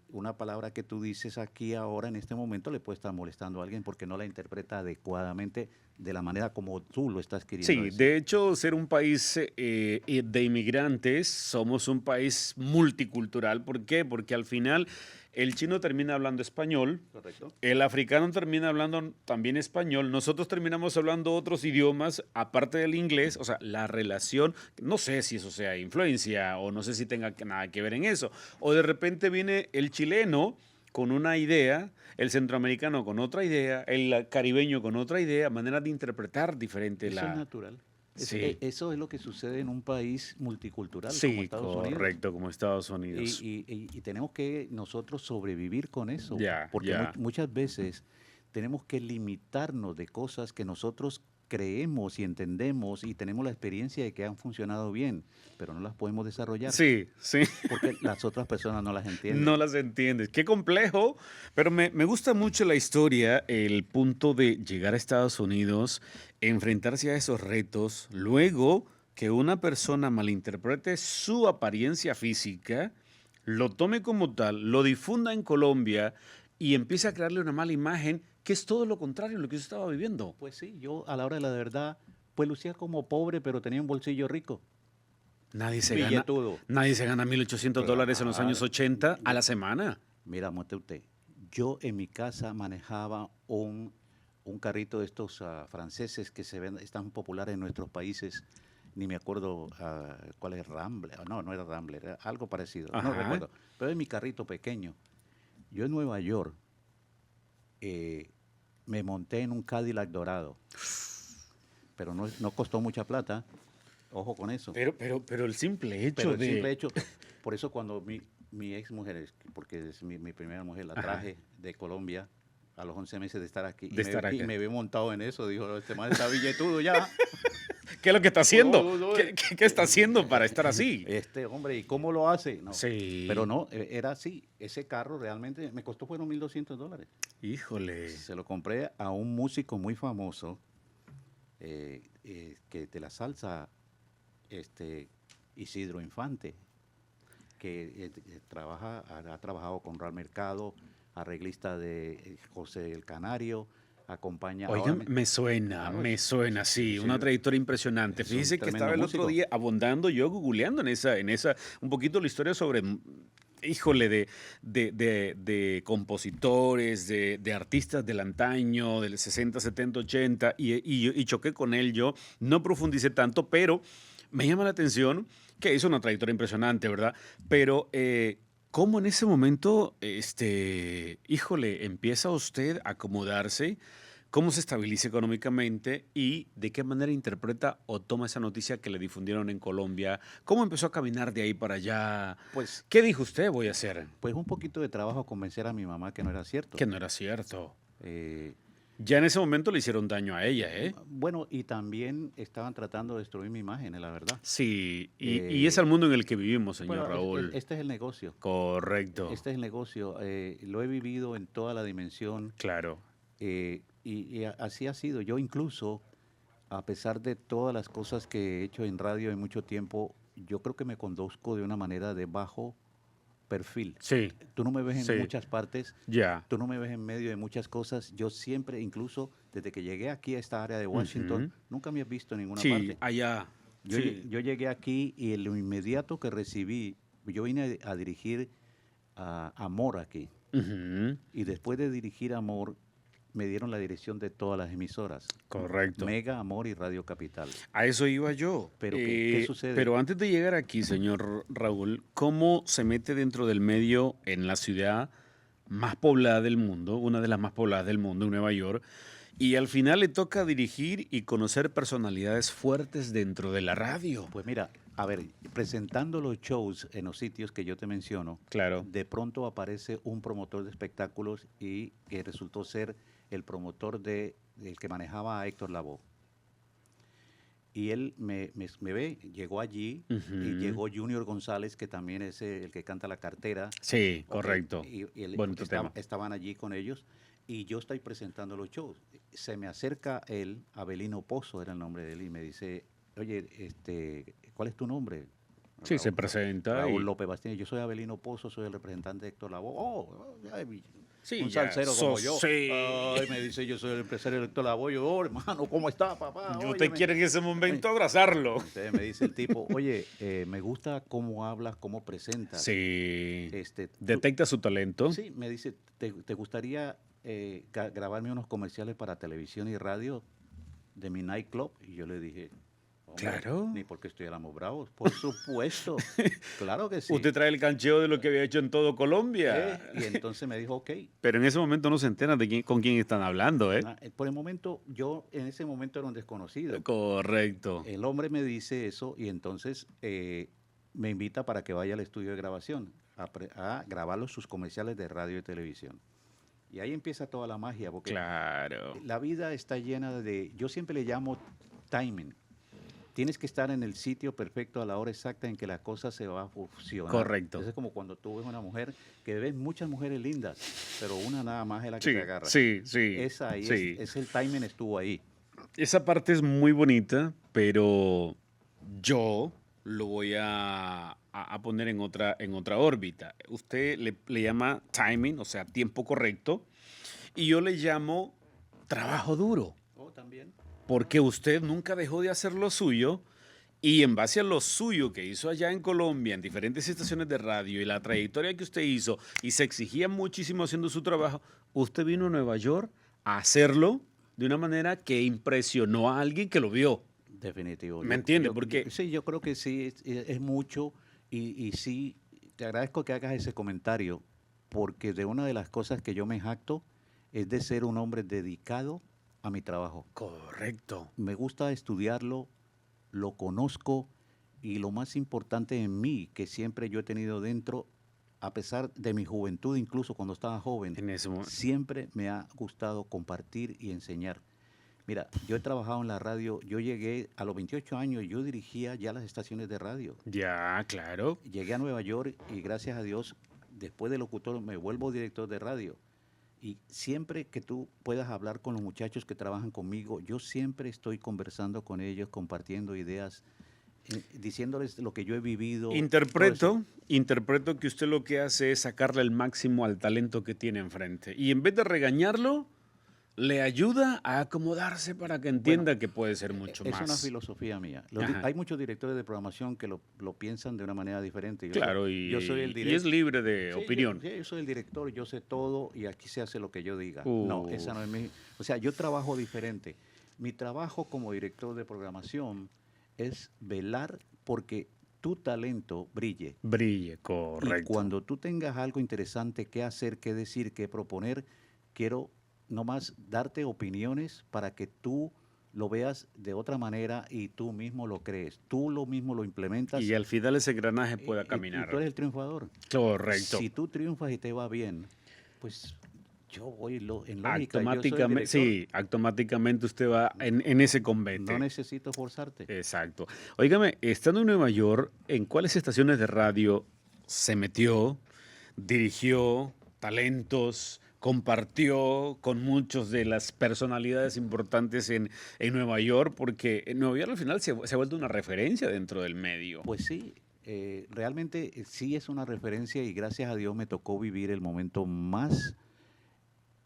una palabra que tú dices aquí ahora en este momento le puede estar molestando a alguien porque no la interpreta adecuadamente de la manera como tú lo estás queriendo Sí, decir. de hecho, ser un país de inmigrantes, somos un país multicultural. ¿Por qué? Porque al final el chino termina hablando español, Correcto. el africano termina hablando también español, nosotros terminamos hablando otros idiomas aparte del inglés, o sea, la relación, no sé si eso sea influencia o no sé si tenga nada que ver en eso, o de repente viene el chileno con una idea, el centroamericano con otra idea, el caribeño con otra idea, manera de interpretar diferente Eso es natural. Sí. Eso es lo que sucede en un país multicultural como Sí, Estados Unidos. correcto, como Estados Unidos. Y tenemos que nosotros sobrevivir con eso. Ya, porque ya. muchas veces tenemos que limitarnos de cosas que nosotros creemos y entendemos y tenemos la experiencia de que han funcionado bien, pero no las podemos desarrollar Sí, sí. porque las otras personas no las entienden. No las entiendes. Qué complejo, pero me gusta mucho la historia, el punto de llegar a Estados Unidos, enfrentarse a esos retos, luego que una persona malinterprete su apariencia física, lo tome como tal, lo difunda en Colombia y empiece a crearle una mala imagen, que es todo lo contrario a lo que yo estaba viviendo. Pues sí, yo a la hora de la verdad, pues lucía como pobre, pero tenía un bolsillo rico. Nadie se Billetudo. gana $1,800 en los años Claro. 80 a la semana. Mira, muestre usted, yo en mi casa manejaba un carrito de estos franceses que están populares en nuestros países. Ni me acuerdo cuál es Rambler. No era Rambler, era algo parecido. No Ajá. recuerdo. Pero es mi carrito pequeño. Yo en Nueva York me monté en un Cadillac dorado. Pero no costó mucha plata. Ojo con eso. Pero el simple hecho Pero el de... simple hecho, por eso cuando mi ex mujer, porque es mi primera mujer, la Ajá. traje de Colombia a los 11 meses de estar aquí. De estar Y acá. me vi montado en eso, dijo, este man está billetudo ya. ¿Qué es lo que está haciendo? No, no, no. ¿Qué está haciendo para estar así? Este hombre, ¿y cómo lo hace? No, Sí. pero no, era así. Ese carro realmente me costó, fueron $1,200. Híjole. Se lo compré a un músico muy famoso que de la salsa, Isidro Infante, que ha trabajado con Real Mercado, arreglista de José el Canario, acompaña. Oigan, Ahora me suena, claro, me suena, sí, sí, una sí, trayectoria impresionante. es un Fíjese que tremendo estaba el otro músico. día abundando yo, googleando un poquito la historia sobre, híjole, de compositores, de artistas del antaño, del 60, 70, 80, y choqué con él yo. No profundicé tanto, pero me llama la atención que hizo una trayectoria impresionante, ¿verdad? Pero, ¿cómo en ese momento, híjole, empieza usted a acomodarse? ¿Cómo se estabiliza económicamente y de qué manera interpreta o toma esa noticia que le difundieron en Colombia? ¿Cómo empezó a caminar de ahí para allá? Pues, ¿Qué dijo usted voy a hacer? pues un poquito de trabajo convencer a mi mamá que no era cierto. Que no era cierto. Eh, Ya en ese momento le hicieron daño a ella, ¿eh? bueno, y también estaban tratando de destruir mi imagen, la verdad. Sí, y es el Eh, mundo en el que vivimos, señor bueno, Raúl. este es el negocio. Correcto, Este es el negocio. Lo he vivido en toda la dimensión. claro. Así ha sido. Yo incluso, a pesar de todas las cosas que he hecho en radio en mucho tiempo, yo creo que me conduzco de una manera de bajo perfil. Sí, Tú no me ves en sí, muchas partes, ya. tú no me ves en medio de muchas cosas. Yo siempre, incluso desde que llegué aquí a esta área de Washington, Ujú. nunca me has visto en ninguna Sí, parte. allá. Sí. Yo llegué aquí y en lo inmediato que recibí, yo vine a dirigir a Amor aquí. Ujú. Y después de dirigir Amor, me dieron la dirección de todas las emisoras. Correcto. Mega, Amor y Radio Capital. A eso iba yo. Pero ¿qué sucede? Pero antes de llegar aquí, señor Raúl, ¿cómo se mete dentro del medio en la ciudad más poblada del mundo, una de las más pobladas del mundo, en Nueva York? Y al final le toca dirigir y conocer personalidades fuertes dentro de la radio. Pues mira, a ver, presentando los shows en los sitios que yo te menciono, Claro. de pronto aparece un promotor de espectáculos y que resultó ser el promotor del que manejaba a Héctor Lavoe. Y él me ve, llegó allí y Ujú. llegó Junior González, que también es el que canta La Cartera. Sí, Ok, correcto. y Bonito tema. estaban allí con ellos y yo estoy presentando los shows. Se me acerca él, Abelino Pozo era el nombre de él, y me dice, oye, ¿cuál es tu nombre? Sí, se Raúl, presenta Raúl y... López Bastien. Yo soy Abelino Pozo, soy el representante de Héctor Lavoe. Sí, Un ya, salsero como yo. sí. Ay, me dice, yo soy el empresario de Héctor Lavoe. Yo, oh, hermano, ¿cómo está, papá? Yo te Óyeme. quiero en ese momento abrazarlo. Entonces me dice el tipo, oye, me gusta cómo hablas, cómo presentas. Sí. Tú- Detecta su talento. Sí, me dice, ¿te gustaría grabarme unos comerciales para televisión y radio de mi nightclub? Y yo le dije, hombre, Claro. ni porque estuviéramos bravos. Por supuesto, claro que sí. Usted trae el cancheo de lo que había hecho en todo Colombia. Y entonces me dijo, ok. Pero en ese momento no se enteran con quién están hablando, ¿eh? Por el momento, yo en ese momento era un desconocido. Correcto. El hombre me dice eso y entonces me invita para que vaya al estudio de grabación a grabar sus comerciales de radio y televisión. Y ahí empieza toda la magia, porque Claro. la vida está llena yo siempre le llamo timing. Tienes que estar en el sitio perfecto a la hora exacta en que la cosa se va a fusionar. Correcto. Eso es como cuando tú ves una mujer, que ves muchas mujeres lindas, pero una nada más es la que Sí, te agarra. sí, sí. Esa ahí sí. es el timing estuvo ahí. Esa parte es muy bonita, pero yo lo voy a poner en otra órbita. Usted le llama timing, o sea, tiempo correcto, y yo le llamo trabajo duro, Oh, también. porque usted nunca dejó de hacer lo suyo y en base a lo suyo que hizo allá en Colombia, en diferentes estaciones de radio y la trayectoria que usted hizo y se exigía muchísimo haciendo su trabajo, usted vino a Nueva York a hacerlo de una manera que impresionó a alguien que lo vio. Definitivo. ¿Me entiende? Porque Sí, yo creo que sí, es mucho y sí, te agradezco que hagas ese comentario, porque de una de las cosas que yo me jacto es de ser un hombre dedicado a mi trabajo. correcto. Me gusta estudiarlo, lo conozco y lo más importante en mí, que siempre yo he tenido dentro, a pesar de mi juventud, incluso cuando estaba joven, En ese momento. siempre me ha gustado compartir y enseñar. Mira, yo he trabajado en la radio, yo llegué a los 28 años, yo dirigía ya las estaciones de radio. Ya, claro. Llegué a Nueva York y gracias a Dios, después de locutor, me vuelvo director de radio. Y siempre que tú puedas hablar con los muchachos que trabajan conmigo, yo siempre estoy conversando con ellos, compartiendo ideas, diciéndoles lo que yo he vivido. todo eso. Interpreto que usted lo que hace es sacarle el máximo al talento que tiene enfrente. Y en vez de regañarlo, le ayuda a acomodarse para que entienda que puede ser mucho Es más. una filosofía mía. Ajá. Hay muchos directores de programación que lo piensan de una manera diferente. Claro, yo soy el y es libre de Sí, opinión. yo soy el director, yo sé todo y aquí se hace lo que yo diga. No, esa no es mi... O sea, yo trabajo diferente. Mi trabajo como director de programación es velar porque tu talento brille. Brille, Y correcto. cuando tú tengas algo interesante que hacer, que decir, que proponer, quiero nomás darte opiniones para que tú lo veas de otra manera y tú mismo lo crees. Tú lo mismo lo implementas. Y al final ese engranaje y- pueda y caminar. tú eres el triunfador. Correcto. Si tú triunfas y te va bien, pues yo voy en lógica. Yo soy el Automáticamente, director. sí, automáticamente usted va en ese combate. No necesito forzarte. Exacto. Óigame, estando en Nueva York, ¿en cuáles estaciones de radio se metió, dirigió, talentos, compartió con muchos de las personalidades importantes en Nueva York? Porque en Nueva York al final se ha vuelto una referencia dentro del medio. Pues sí, realmente sí es una referencia y gracias a Dios me tocó vivir el momento más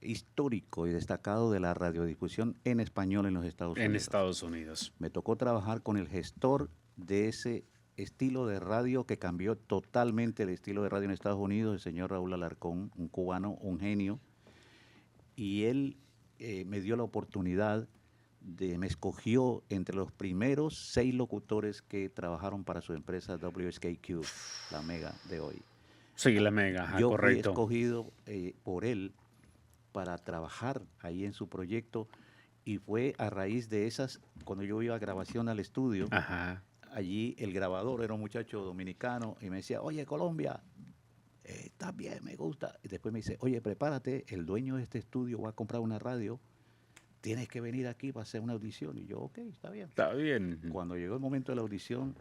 histórico y destacado de la radiodifusión en español en los Estados En Unidos. Estados Unidos. Me tocó trabajar con el gestor de ese estilo de radio que cambió totalmente el estilo de radio en Estados Unidos, el señor Raúl Alarcón, un cubano, un genio, y él me dio la oportunidad me escogió entre los primeros 6 locutores que trabajaron para su empresa WSKQ, la mega de hoy. Sí, la mega, ajá, Yo fui correcto. escogido por él para trabajar ahí en su proyecto y fue a raíz de esas, cuando yo iba a grabación al estudio, Ajá. allí el grabador era un muchacho dominicano y me decía, oye, Colombia, está bien, me gusta. Y después me dice, oye, prepárate, el dueño de este estudio va a comprar una radio, tienes que venir aquí para hacer una audición. Y yo, ok, está bien. Está bien. Cuando llegó el momento de la audición,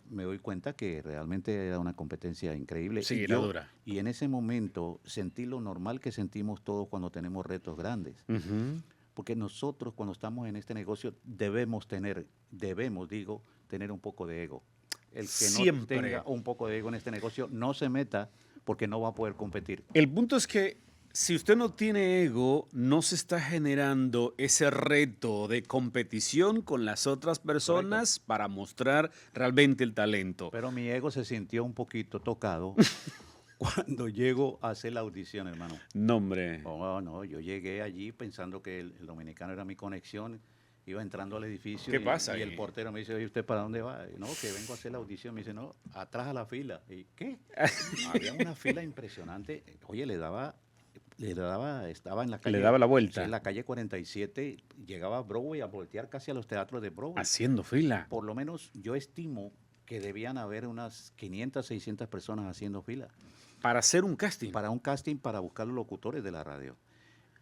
me doy cuenta que realmente era una competencia increíble. Sí, y era dura. Y en ese momento sentí lo normal que sentimos todos cuando tenemos retos grandes. Ujú. Porque nosotros cuando estamos en este negocio debemos tener un poco de ego. El que Siempre. no tenga un poco de ego en este negocio no se meta porque no va a poder competir. El punto es que si usted no tiene ego, no se está generando ese reto de competición con las otras personas para mostrar realmente el talento. Pero mi ego se sintió un poquito tocado cuando llego a hacer la audición, hermano. No, hombre. Oh, no, yo llegué allí pensando que el dominicano era mi conexión. Iba entrando al edificio ¿Qué pasa y el ahí? portero me dice, oye, ¿usted para dónde va? Y, no, que vengo a hacer la audición. Me dice, no, atrás a la fila. ¿Y qué? Había una fila impresionante. Oye, estaba en la calle. Le daba la vuelta. Sí, en la calle 47, llegaba a Broadway a voltear casi a los teatros de Broadway. Haciendo fila. Por lo menos yo estimo que debían haber unas 500, 600 personas haciendo fila Para hacer un casting. para un casting para buscar los locutores de la radio.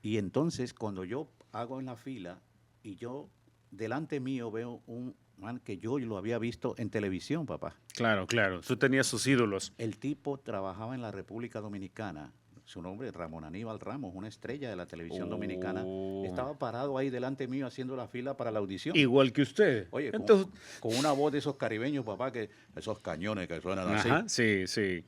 Y entonces cuando yo hago en la fila y yo delante mío veo un man que yo lo había visto en televisión, papá. Claro, claro. Tú tenías sus ídolos. El tipo trabajaba en la República Dominicana. Su nombre es Ramón Aníbal Ramos, una estrella de la televisión dominicana. Estaba parado ahí delante mío haciendo la fila para la audición. Igual que usted. Oye, Entonces, con una voz de esos caribeños, papá, que esos cañones que suenan así. ajá, sí, sí.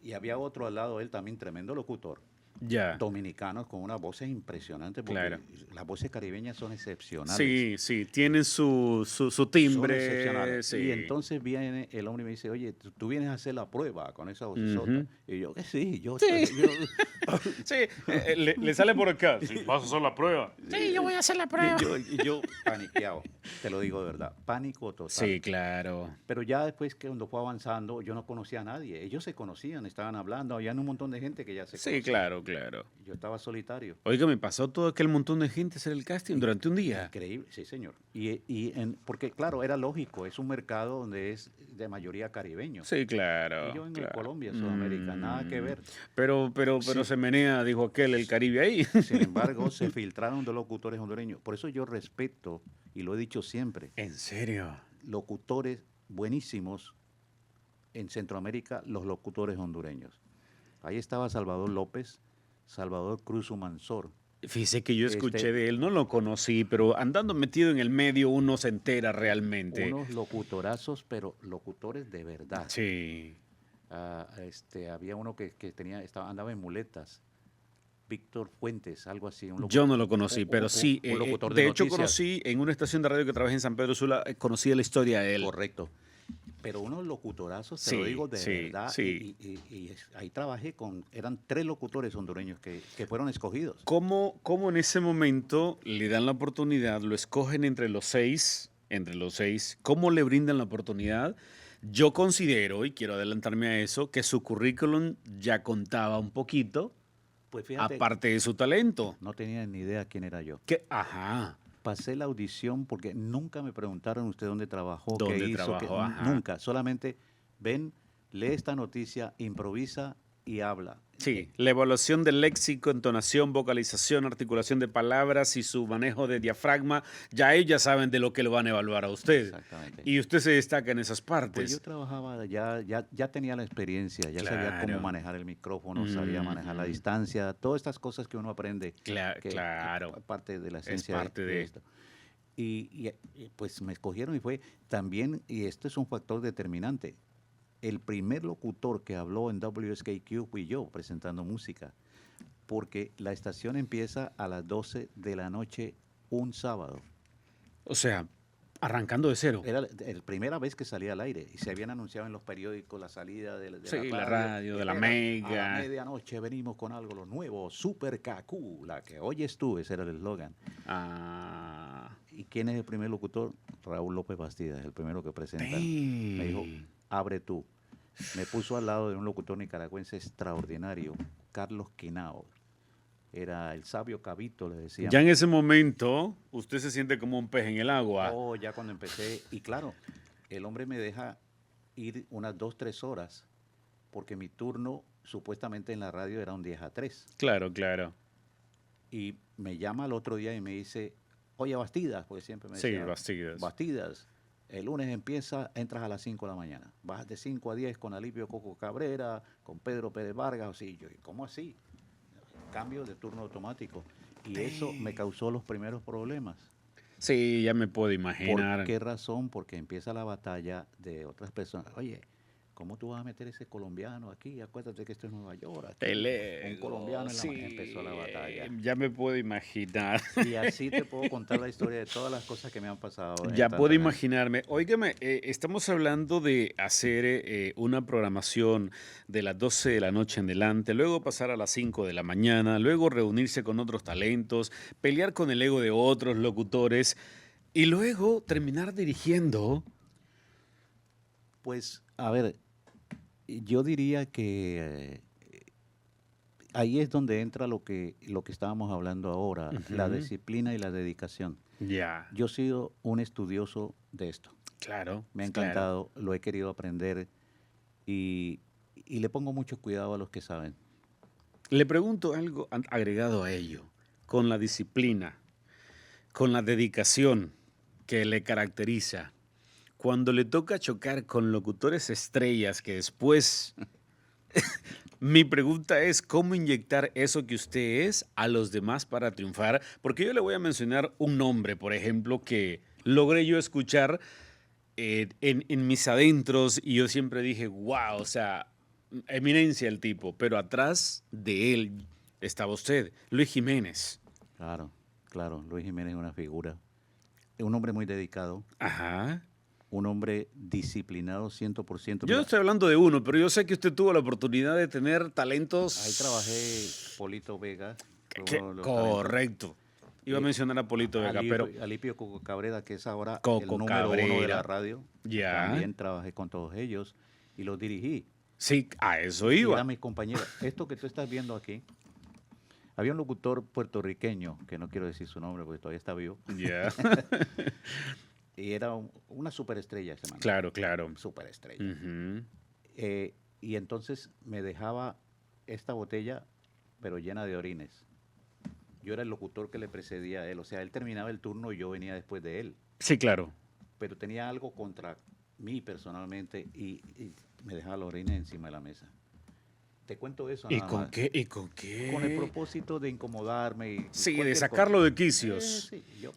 Y había otro al lado de él también, tremendo locutor. Ya. Dominicanos con unas voces impresionantes, porque Claro. las voces caribeñas son excepcionales. Sí, sí. Tienen su Son timbre. excepcionales. Sí. Y entonces viene el hombre y me dice, oye, tú vienes a hacer la prueba con esa vocesota. Ujú. Y yo, que sí, yo... Sí, le sale por acá. Sí, vas a hacer la prueba. Sí, yo voy a hacer la prueba. y yo paniqueado, te lo digo de verdad, pánico total. Sí, claro. Pero ya después que cuando fue avanzando, yo no conocía a nadie. Ellos se conocían, estaban hablando, había un montón de gente que ya se Sí, conocía. claro, claro. Yo estaba solitario. Oiga, me pasó todo aquel montón de gente a hacer el casting durante un día. Increíble, sí, señor. Porque, claro, era lógico, es un mercado donde es de mayoría caribeño. Sí, Y claro, yo en el claro. Colombia, Sudamérica, nada que ver. Pero Sí. se menea, dijo aquel, el Caribe ahí. Sin embargo, se filtraron dos locutores hondureños. Por eso yo respeto, y lo he dicho siempre, ¿En serio? locutores buenísimos en Centroamérica, los locutores hondureños. Ahí estaba Salvador López, Salvador Cruz Humansor. Fíjese que yo escuché Este, de él, no lo conocí, pero andando metido en el medio uno se entera realmente. unos locutorazos, pero locutores de verdad. Sí. Había uno que andaba en muletas, Víctor Fuentes, algo así. Yo no lo conocí, pero sí, un locutor de de hecho noticias. conocí en una estación de radio que trabaja en San Pedro Sula, conocí la historia de él. Correcto. Pero unos locutorazos, te Sí, lo digo de sí, verdad. sí. Y ahí trabajé eran 3 locutores hondureños que fueron escogidos. ¿Cómo en ese momento le dan la oportunidad, lo escogen entre los seis, cómo le brindan la oportunidad? Yo considero, y quiero adelantarme a eso, que su currículum ya contaba un poquito, Pues fíjate, aparte de su talento. no tenía ni idea quién era yo. Ajá. Pasé la audición porque nunca me preguntaron usted dónde trabajó, ¿Dónde qué hizo, trabajó? Ajá. nunca. Solamente ven, lee esta noticia, improvisa y habla. Sí, la evaluación del léxico, entonación, vocalización, articulación de palabras y su manejo de diafragma, ya ellas saben de lo que lo van a evaluar a usted. Exactamente. Y usted se destaca en esas partes. Pues yo trabajaba, ya tenía la experiencia, ya sabía cómo manejar el micrófono, sabía manejar la distancia, todas estas cosas que uno aprende. Claro. Parte de la esencia Es parte de esto. Y pues me escogieron y fue también, y esto es un factor determinante, el primer locutor que habló en WSKQ fui yo presentando música, porque la estación empieza a las 12 de la noche un sábado. O sea, arrancando de cero. Era la primera vez que salía al aire y se habían anunciado en los periódicos la salida de la radio, de la Mega. A la medianoche venimos con algo lo nuevo, Super KQ, la que oyes tú, ese era el eslogan. ¿Y quién es el primer locutor? Raúl López Bastidas, el primero que presenta. Me dijo, abre tú. Me puso al lado de un locutor nicaragüense extraordinario, Carlos Quinao. Era el sabio Cabito, le decían. Ya en ese momento, usted se siente como un pez en el agua. Oh, ya cuando empecé. Y claro, el hombre me deja ir unas 2, 3 horas, porque mi turno supuestamente en la radio era un 10 a 3. Claro. Y me llama al otro día y me dice, oye, Bastidas, porque siempre me decía. Sí, Bastidas, el lunes entras a las 5 de la mañana. Vas de 5 a 10 con Alipio Coco Cabrera, con Pedro Pérez Vargas. O sí, yo, ¿cómo así? Cambio de turno automático. Y eso me causó los primeros problemas. Sí, ya me puedo imaginar. ¿Por qué razón? Porque empieza la batalla de otras personas. Oye, ¿cómo tú vas a meter ese colombiano aquí? Acuérdate que esto es Nueva York. Aquí, un colombiano empezó la batalla. Ya me puedo imaginar. Y así te puedo contar la historia de todas las cosas que me han pasado. Ya puedo imaginarme. Óigame, estamos hablando de hacer una programación de las 12 de la noche en adelante, luego pasar a las 5 de la mañana, luego reunirse con otros talentos, pelear con el ego de otros locutores y luego terminar dirigiendo. Pues, a ver, yo diría que ahí es donde entra lo que estábamos hablando ahora, la disciplina y la dedicación. Ya. Yo he sido un estudioso de esto. Claro. Me ha encantado, lo he querido aprender y le pongo mucho cuidado a los que saben. Le pregunto algo agregado a ello, con la disciplina, con la dedicación que le caracteriza. Cuando le toca chocar con locutores estrellas que después... Mi pregunta es, ¿cómo inyectar eso que usted es a los demás para triunfar? Porque yo le voy a mencionar un nombre, por ejemplo, que logré yo escuchar en mis adentros y yo siempre dije, wow, o sea, eminencia el tipo, pero atrás de él estaba usted, Luis Jiménez. Claro, Luis Jiménez es una figura, es un hombre muy dedicado. Ajá. Un hombre disciplinado 100%. Yo estoy hablando de uno, pero yo sé que usted tuvo la oportunidad de tener talentos. Ahí trabajé Polito Vega. Correcto. Iba a mencionar a Polito Vega, pero... Alipio Coco Cabrera, que es ahora Coco el número Cabrera. 1 de la radio. Ya. También trabajé con todos ellos y los dirigí. Sí, a eso iba. Y eran mis compañeros. Esto que tú estás viendo aquí Había un locutor puertorriqueño, que no quiero decir su nombre porque todavía está vivo, Ya. y era una superestrella ese man, Claro, claro. superestrella. Ujú. Y entonces me dejaba esta botella, pero llena de orines. Yo era el locutor que le precedía a él, o sea, él terminaba el turno y yo venía después de él, Sí, claro. pero tenía algo contra mí personalmente y me dejaba los orines encima de la mesa. Te cuento eso ¿Y nada con más, qué? ¿Y con con el qué? propósito de incomodarme y Sí, de cualquier cosa. sacarlo de quicios. Sí, yo,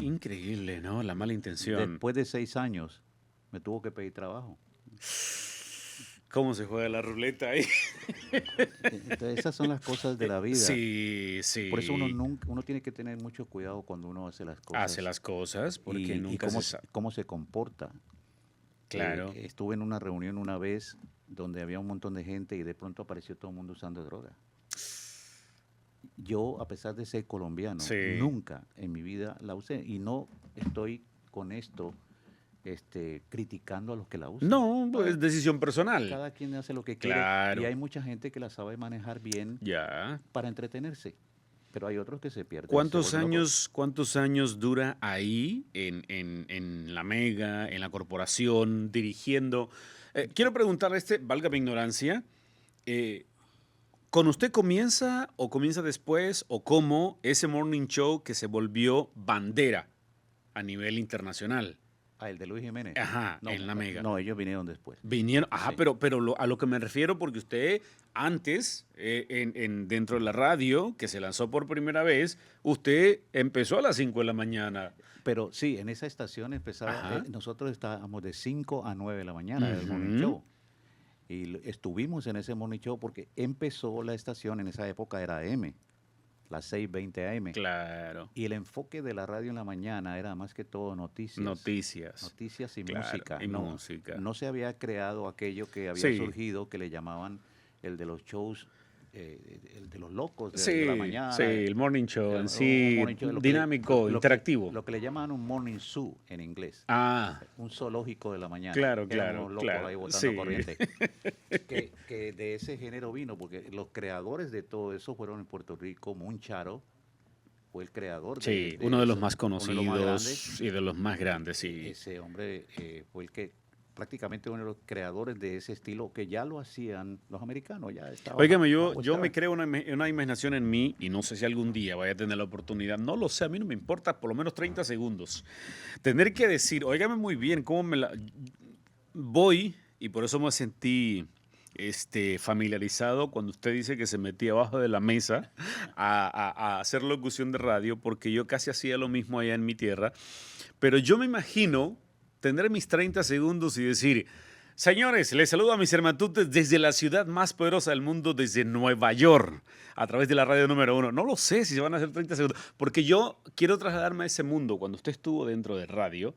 Increíble, ¿no? La mala intención. después de 6 años me tuvo que pedir trabajo. ¿Cómo se juega la ruleta ahí? Entonces, esas son las cosas de la vida. Sí, Por eso sí. uno tiene que tener mucho cuidado cuando uno hace las cosas. Hace las cosas porque y nunca cómo, se sabe. cómo se comporta. Claro. Estuve en una reunión una vez donde había un montón de gente y de pronto apareció todo el mundo usando droga. Yo, a pesar de ser colombiano, Sí. nunca en mi vida la usé y no estoy con esto criticando a los que la usan. No, pues decisión personal. Cada quien hace lo que quiere Claro. y hay mucha gente que la sabe manejar bien Ya. para entretenerse, pero hay otros que se pierden. ¿Cuántos años dura ahí en la Mega, en la corporación, dirigiendo? Quiero preguntarle, valga mi ignorancia, ¿con usted comienza o comienza después o cómo ese morning show que se volvió bandera a nivel internacional? El de Luis Jiménez. Ajá, en la Mega. No, ellos vinieron después. Vinieron, ajá, Sí. pero a lo que me refiero, porque usted antes, dentro de la radio, que se lanzó por primera vez, usted empezó a las 5 de la mañana. Pero sí, en esa estación empezaba, Ajá. nosotros estábamos de 5 a 9 de la mañana del morning Ujú. show. Y estuvimos en ese morning show porque empezó la estación, en esa época era AM, las 6:20 AM. Claro. Y el enfoque de la radio en la mañana era más que todo noticias. Noticias y Claro, música. y no, música. no se había creado aquello que había Sí. surgido, que le llamaban el de los shows, el de los locos de Sí, la mañana. sí, el morning show en un sí, morning show, dinámico, interactivo. Lo que le llaman un morning zoo en inglés. Ah, Un zoológico de la mañana. claro, Eran claro, unos locos claro. ahí botando Sí. corriente. que de ese género vino, porque los creadores de todo eso fueron en Puerto Rico. Muncharo fue el creador Sí, de uno de los eso, más uno de los más conocidos grandes. y de los más grandes, sí. Ese hombre fue el que prácticamente uno de los creadores de ese estilo que ya lo hacían los americanos. Ya estaba Óigame, bajo yo me esta- creo una imaginación en mí y no sé si algún día vaya a tener la oportunidad. No lo sé, a mí no me importa por lo menos 30 segundos. Tener que decir, óigame muy bien, cómo me la... Voy, y por eso me sentí familiarizado cuando usted dice que se metía abajo de la mesa a hacer locución de radio, porque yo casi hacía lo mismo allá en mi tierra. Pero yo me imagino tener mis 30 segundos y decir, señores, les saludo a mis hermatutes desde la ciudad más poderosa del mundo, desde Nueva York, a través de la radio número 1. No lo sé si se van a hacer 30 segundos, porque yo quiero trasladarme a ese mundo cuando usted estuvo dentro de radio,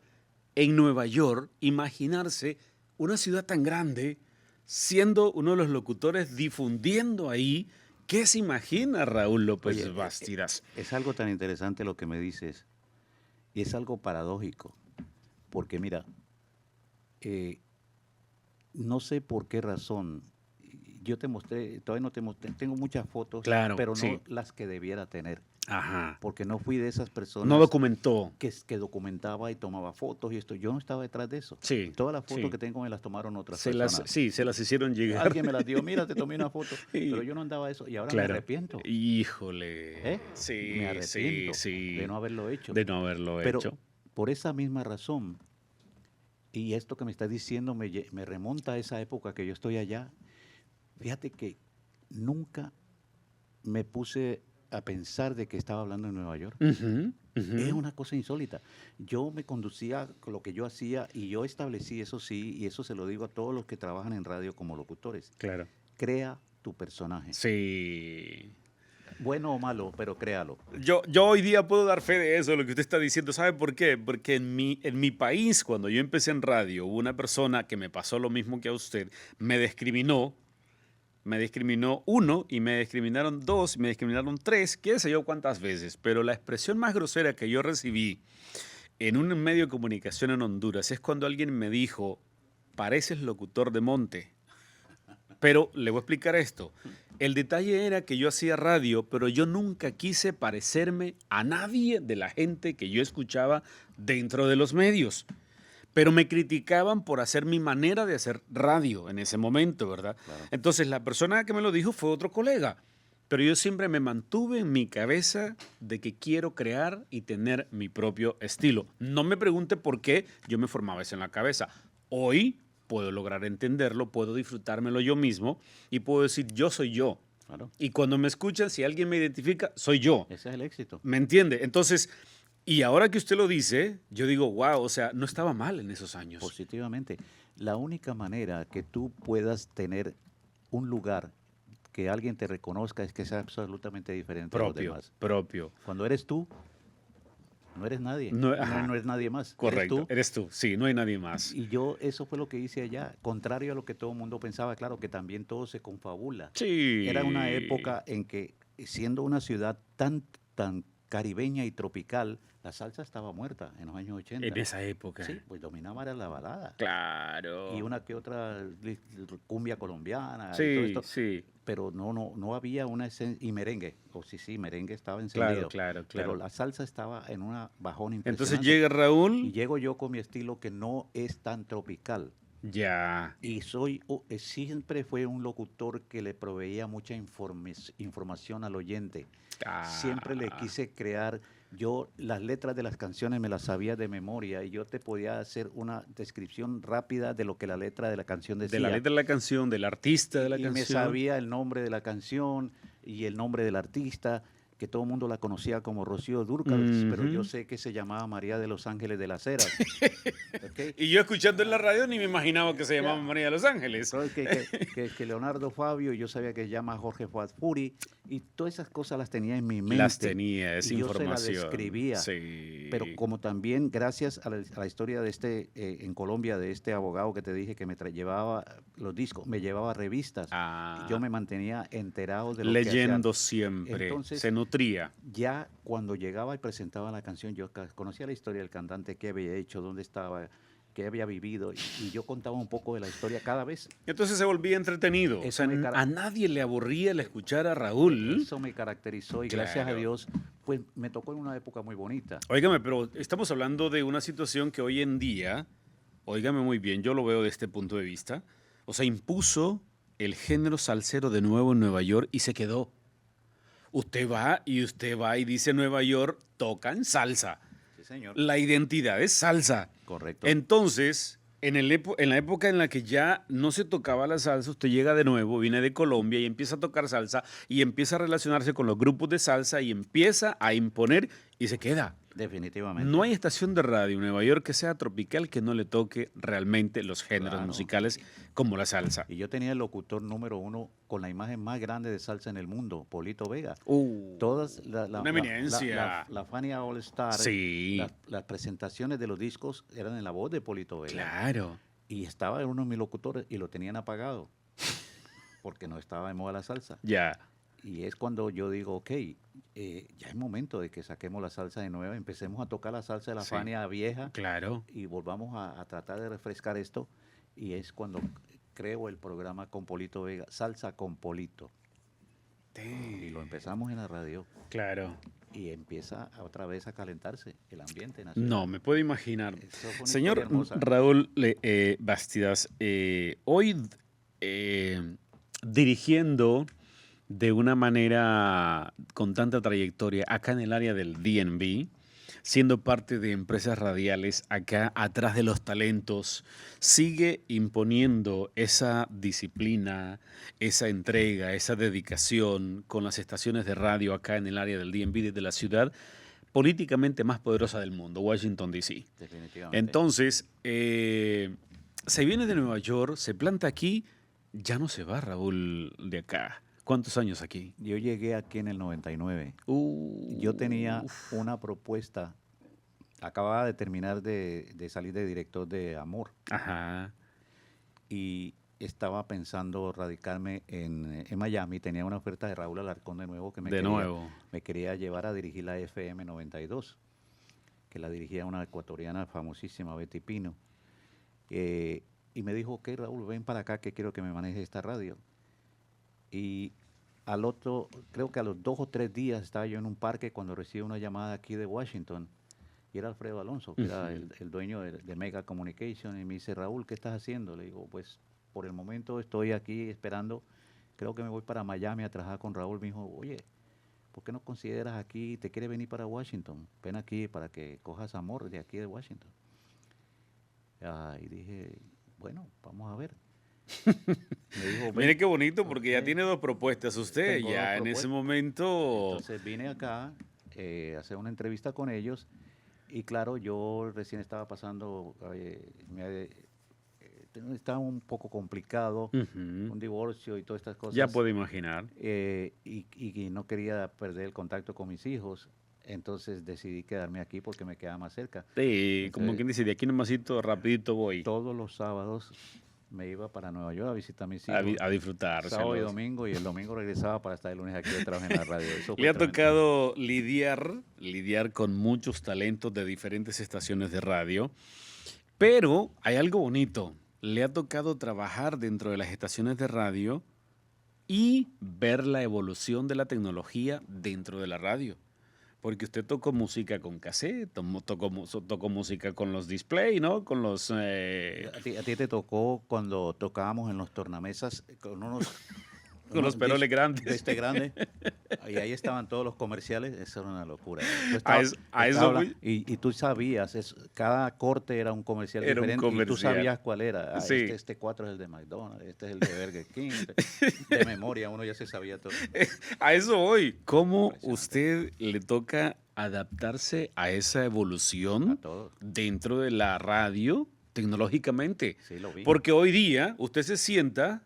en Nueva York, imaginarse una ciudad tan grande, siendo uno de los locutores, difundiendo ahí. ¿Qué se imagina Raúl López Oye, Bastidas? es algo tan interesante lo que me dices y es algo paradójico, porque mira, no sé por qué razón, yo te mostré, todavía no te mostré, tengo muchas fotos, Claro, pero no sí. las que debiera tener, Ajá. porque no fui de esas personas No documentó. que documentaba y tomaba fotos y esto, yo no estaba detrás de eso. Sí, Todas las fotos sí. que tengo me las tomaron otras Se personas. las hicieron llegar. Alguien me las dio, mira, te tomé una foto, Sí. pero yo no andaba eso y ahora Claro. me arrepiento. Híjole. ¿Eh? Sí, Me arrepiento sí. de no haberlo hecho. De no haberlo Pero hecho. por esa misma razón, y esto que me estás diciendo me remonta a esa época que yo estoy allá, fíjate que nunca me puse a pensar de que estaba hablando en Nueva York. Ujú, ujú. Es una cosa insólita. Yo me conducía con lo que yo hacía y yo establecí eso sí, y eso se lo digo a todos los que trabajan en radio como locutores. Claro. Crea tu personaje. Sí. Bueno o malo, pero créalo. Yo hoy día puedo dar fe de eso, lo que usted está diciendo. ¿Sabe por qué? Porque en mi país, cuando yo empecé en radio, hubo una persona que me pasó lo mismo que a usted, me discriminó 1 y me discriminaron 2, y me discriminaron 3, qué sé yo cuántas veces. Pero la expresión más grosera que yo recibí en un medio de comunicación en Honduras es cuando alguien me dijo, pareces locutor de monte. Pero le voy a explicar esto. El detalle era que yo hacía radio, pero yo nunca quise parecerme a nadie de la gente que yo escuchaba dentro de los medios. Pero me criticaban por hacer mi manera de hacer radio en ese momento, ¿verdad? Claro. Entonces la persona que me lo dijo fue otro colega. Pero yo siempre me mantuve en mi cabeza de que quiero crear y tener mi propio estilo. No me pregunte por qué yo me formaba eso en la cabeza. Hoy puedo lograr entenderlo, puedo disfrutármelo yo mismo y puedo decir yo soy yo. Claro. Y cuando me escuchan, si alguien me identifica, soy yo. Ese es el éxito. ¿Me entiende? Entonces, y ahora que usted lo dice, yo digo, wow, o sea, no estaba mal en esos años. Positivamente. La única manera que tú puedas tener un lugar que alguien te reconozca es que sea absolutamente diferente a los Propio, demás. propio. Cuando eres tú, no eres nadie. No, No, ajá. no eres nadie más. Correcto, Eres tú. Sí, no hay nadie más. Y yo, eso fue lo que hice allá. Contrario a lo que todo el mundo pensaba, claro que también todo se confabula. Sí. Era una época en que, siendo una ciudad tan caribeña y tropical, la salsa estaba muerta en los años 80. En esa época. Sí, pues dominaba era la balada. Claro. Y una que otra cumbia colombiana y todo Sí, esto. sí. Pero no había una esencia. Y merengue. O sí, merengue estaba encendido. Claro. Pero la salsa estaba en una bajón Entonces impresionante. llega Y Raúl. llego yo con mi estilo que no es tan tropical. Ya. Y siempre fue un locutor que le proveía mucha información al oyente. Siempre le quise crear. Yo las letras de las canciones me las sabía de memoria y yo te podía hacer una descripción rápida de lo que la letra de la canción decía. De la letra de la canción, del artista de la canción. Y me sabía el nombre de la canción y el nombre del artista, que todo el mundo la conocía como Rocío Dúrcal, pero yo sé que se llamaba María de los Ángeles de las Heras. ¿Okay? Y yo escuchando en la radio ni me imaginaba que se llamaba María de los Ángeles. Que Leonardo Fabio, yo sabía que se llama Jorge Fuad Furi, y todas esas cosas las tenía en mi mente. Las tenía, esa y información. Yo se la describía. Sí. Pero como también, gracias a la historia de en Colombia, de este abogado que te dije que me llevaba los discos, me llevaba revistas, y yo me mantenía enterado de lo leyendo que hacía. siempre. Entonces, se nutría. Ya cuando llegaba y presentaba la canción, yo conocía la historia del cantante, qué había hecho, dónde estaba, qué había vivido, y yo contaba un poco de la historia cada vez. Entonces se volvía entretenido. O sea, a nadie le aburría el escuchar a Raúl. Eso me caracterizó y gracias a Dios, pues me tocó en una época muy bonita. Óigame, pero estamos hablando de una situación que hoy en día, óigame muy bien, yo lo veo de este punto de vista, o sea, impuso el género salsero de nuevo en Nueva York y se quedó. Usted va y dice Nueva York, tocan salsa. Sí, señor. La identidad es salsa. Correcto. Entonces, en la época en la que ya no se tocaba la salsa, usted llega de nuevo, viene de Colombia y empieza a tocar salsa y empieza a relacionarse con los grupos de salsa y empieza a imponer y se queda. Definitivamente. No hay estación de radio en Nueva York que sea tropical que no le toque realmente los géneros musicales como la salsa. Y yo tenía el locutor número 1 con la imagen más grande de salsa en el mundo, Polito Vega. Todas una eminencia. La Fania All Star, sí. Las presentaciones de los discos eran en la voz de Polito Vega. Claro. Y estaba uno de mis locutores y lo tenían apagado porque no estaba de moda la salsa. Ya. Y es cuando yo digo, ok, ya es momento de que saquemos la salsa de nuevo, empecemos a tocar la salsa de la Fania vieja. Claro. Y volvamos a tratar de refrescar esto. Y es cuando creo el programa con Polito Vega, Salsa con Polito. Y lo empezamos en la radio. Claro. Y empieza otra vez a calentarse el ambiente nacional. No, me puedo imaginar. Señor Raúl Bastidas, hoy dirigiendo de una manera con tanta trayectoria acá en el área del DNB, siendo parte de empresas radiales acá atrás de los talentos, sigue imponiendo esa disciplina, esa entrega, esa dedicación con las estaciones de radio acá en el área del DNB desde la ciudad políticamente más poderosa del mundo, Washington, D.C. Definitivamente. Entonces, se viene de Nueva York, se planta aquí, ya no se va Raúl de acá. ¿Cuántos años aquí? Yo llegué aquí en el 99. Yo tenía una propuesta. Acababa de terminar de salir de director de Amor. Ajá. Y estaba pensando radicarme en Miami. Tenía una oferta de Raúl Alarcón de nuevo que me quería llevar a dirigir la FM 92, que la dirigía una ecuatoriana famosísima, Betty Pino. Y me dijo, ok, Raúl, ven para acá que quiero que me maneje esta radio. Y creo que a los 2 o 3 días estaba yo en un parque cuando recibí una llamada aquí de Washington. Y era Alfredo Alonso, que era el dueño de Mega Communication. Y me dice, Raúl, ¿qué estás haciendo? Le digo, pues por el momento estoy aquí esperando. Creo que me voy para Miami a trabajar con Raúl. Me dijo, oye, ¿por qué no consideras aquí, te quieres venir para Washington? Ven aquí para que cojas amor de aquí de Washington. Y dije, bueno, vamos a ver. Me dijo, mire qué bonito, porque ya tiene 2 propuestas usted, Tengo ya 2 en propuestas. ese momento. Entonces vine acá a hacer una entrevista con ellos y claro, yo recién estaba pasando, estaba un poco complicado, un divorcio y todas estas cosas. Ya puedo imaginar. Y no quería perder el contacto con mis hijos. Entonces decidí quedarme aquí porque me quedaba más cerca. Sí, Entonces, como quien dice, de aquí nomasito, rapidito voy. Todos los sábados me iba para Nueva York a visitar a mis hijos. A disfrutar. Sábado y domingo, y el domingo regresaba para estar el lunes aquí otra vez en la radio. Eso Le ha tremendo. tocado lidiar con muchos talentos de diferentes estaciones de radio, pero hay algo bonito. Le ha tocado trabajar dentro de las estaciones de radio y ver la evolución de la tecnología dentro de la radio. Porque usted tocó música con cassette, tocó música con los display, ¿no? Con los... A ti te tocó cuando tocábamos en los tornamesas con con los peroles grandes. De este grande. Y ahí estaban todos los comerciales. Eso era una locura. Y tú sabías, cada corte era un comercial diferente. Y tú sabías cuál era. Sí. Este 4 es el de McDonald's, este es el de Burger King. De memoria, uno ya se sabía todo. A eso voy. ¿Cómo usted le toca adaptarse a esa evolución dentro de la radio tecnológicamente? Sí, lo vi. Porque hoy día usted se sienta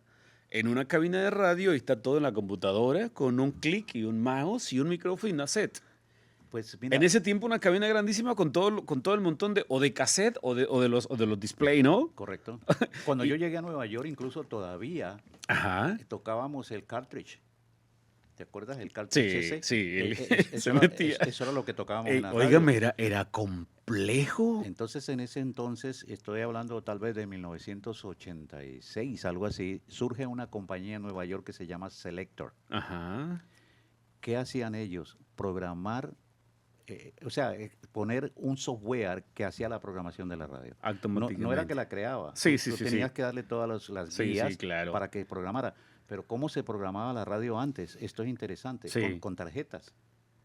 en una cabina de radio y está todo en la computadora con un clic y un mouse y un micrófono y una set. Pues mira, en ese tiempo una cabina grandísima con todo el montón de cassette o de los display, ¿no? Correcto. Cuando yo llegué a Nueva York, incluso todavía tocábamos el cartridge. ¿Te acuerdas? El cartridge ese. Sí, eso era lo que tocábamos en la radio. Óigame, era complejo. Entonces, en ese entonces, estoy hablando tal vez de 1986, algo así, surge una compañía en Nueva York que se llama Selector. Ajá. ¿Qué hacían ellos? Programar, poner un software que hacía la programación de la radio. No era que la creaba. Sí. Tú tenías que darle todas las guías claro, para que programara. Pero ¿cómo se programaba la radio antes? Esto es interesante, con tarjetas.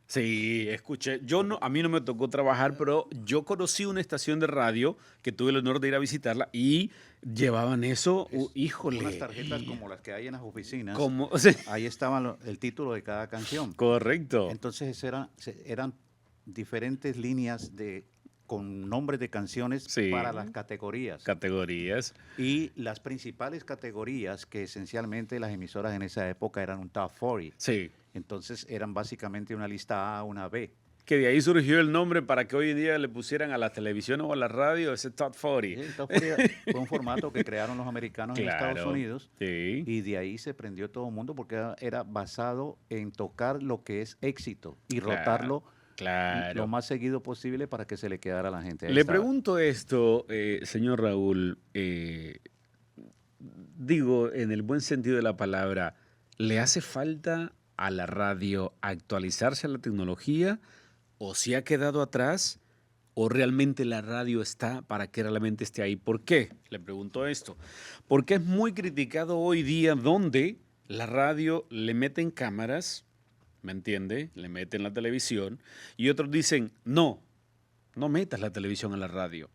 Sí, escuché. A mí no me tocó trabajar, pero yo conocí una estación de radio que tuve el honor de ir a visitarla y llevaban eso, híjole. Unas tarjetas como las que hay en las oficinas. Ahí estaba el título de cada canción. Correcto. Entonces eran diferentes líneas con nombres de canciones para las categorías. Y las principales categorías, que esencialmente las emisoras en esa época eran un top 40. Sí. Entonces eran básicamente una lista A, una B. Que de ahí surgió el nombre para que hoy en día le pusieran a la televisión o a la radio ese Top 40. Sí, el Top 40 fue un formato que crearon los americanos en Estados Unidos. Sí. Y de ahí se prendió todo el mundo porque era basado en tocar lo que es éxito y rotarlo lo más seguido posible para que se le quedara a la gente. Le pregunto esto, señor Raúl, digo en el buen sentido de la palabra, ¿le hace falta a la radio actualizarse a la tecnología o se ha quedado atrás o realmente la radio está para que realmente esté ahí? ¿Por qué? Le pregunto esto. Porque es muy criticado hoy día donde la radio le meten cámaras, ¿me entiende? Le meten la televisión y otros dicen, no metas la televisión a la radio.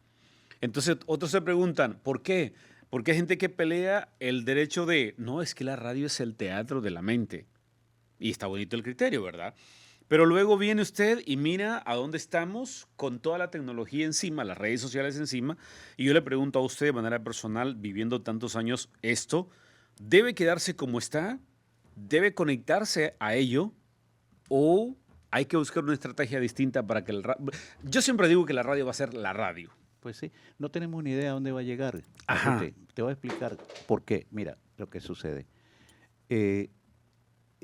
Entonces otros se preguntan, ¿por qué? Porque hay gente que pelea el derecho de, no, es que la radio es el teatro de la mente. Y está bonito el criterio, ¿verdad? Pero luego viene usted y mira a dónde estamos con toda la tecnología encima, las redes sociales encima, y yo le pregunto a usted de manera personal, viviendo tantos años esto, ¿debe quedarse como está? ¿Debe conectarse a ello? ¿O hay que buscar una estrategia distinta para que yo siempre digo que la radio va a ser la radio. Pues sí, no tenemos ni idea a dónde va a llegar. Te voy a explicar por qué. Mira lo que sucede.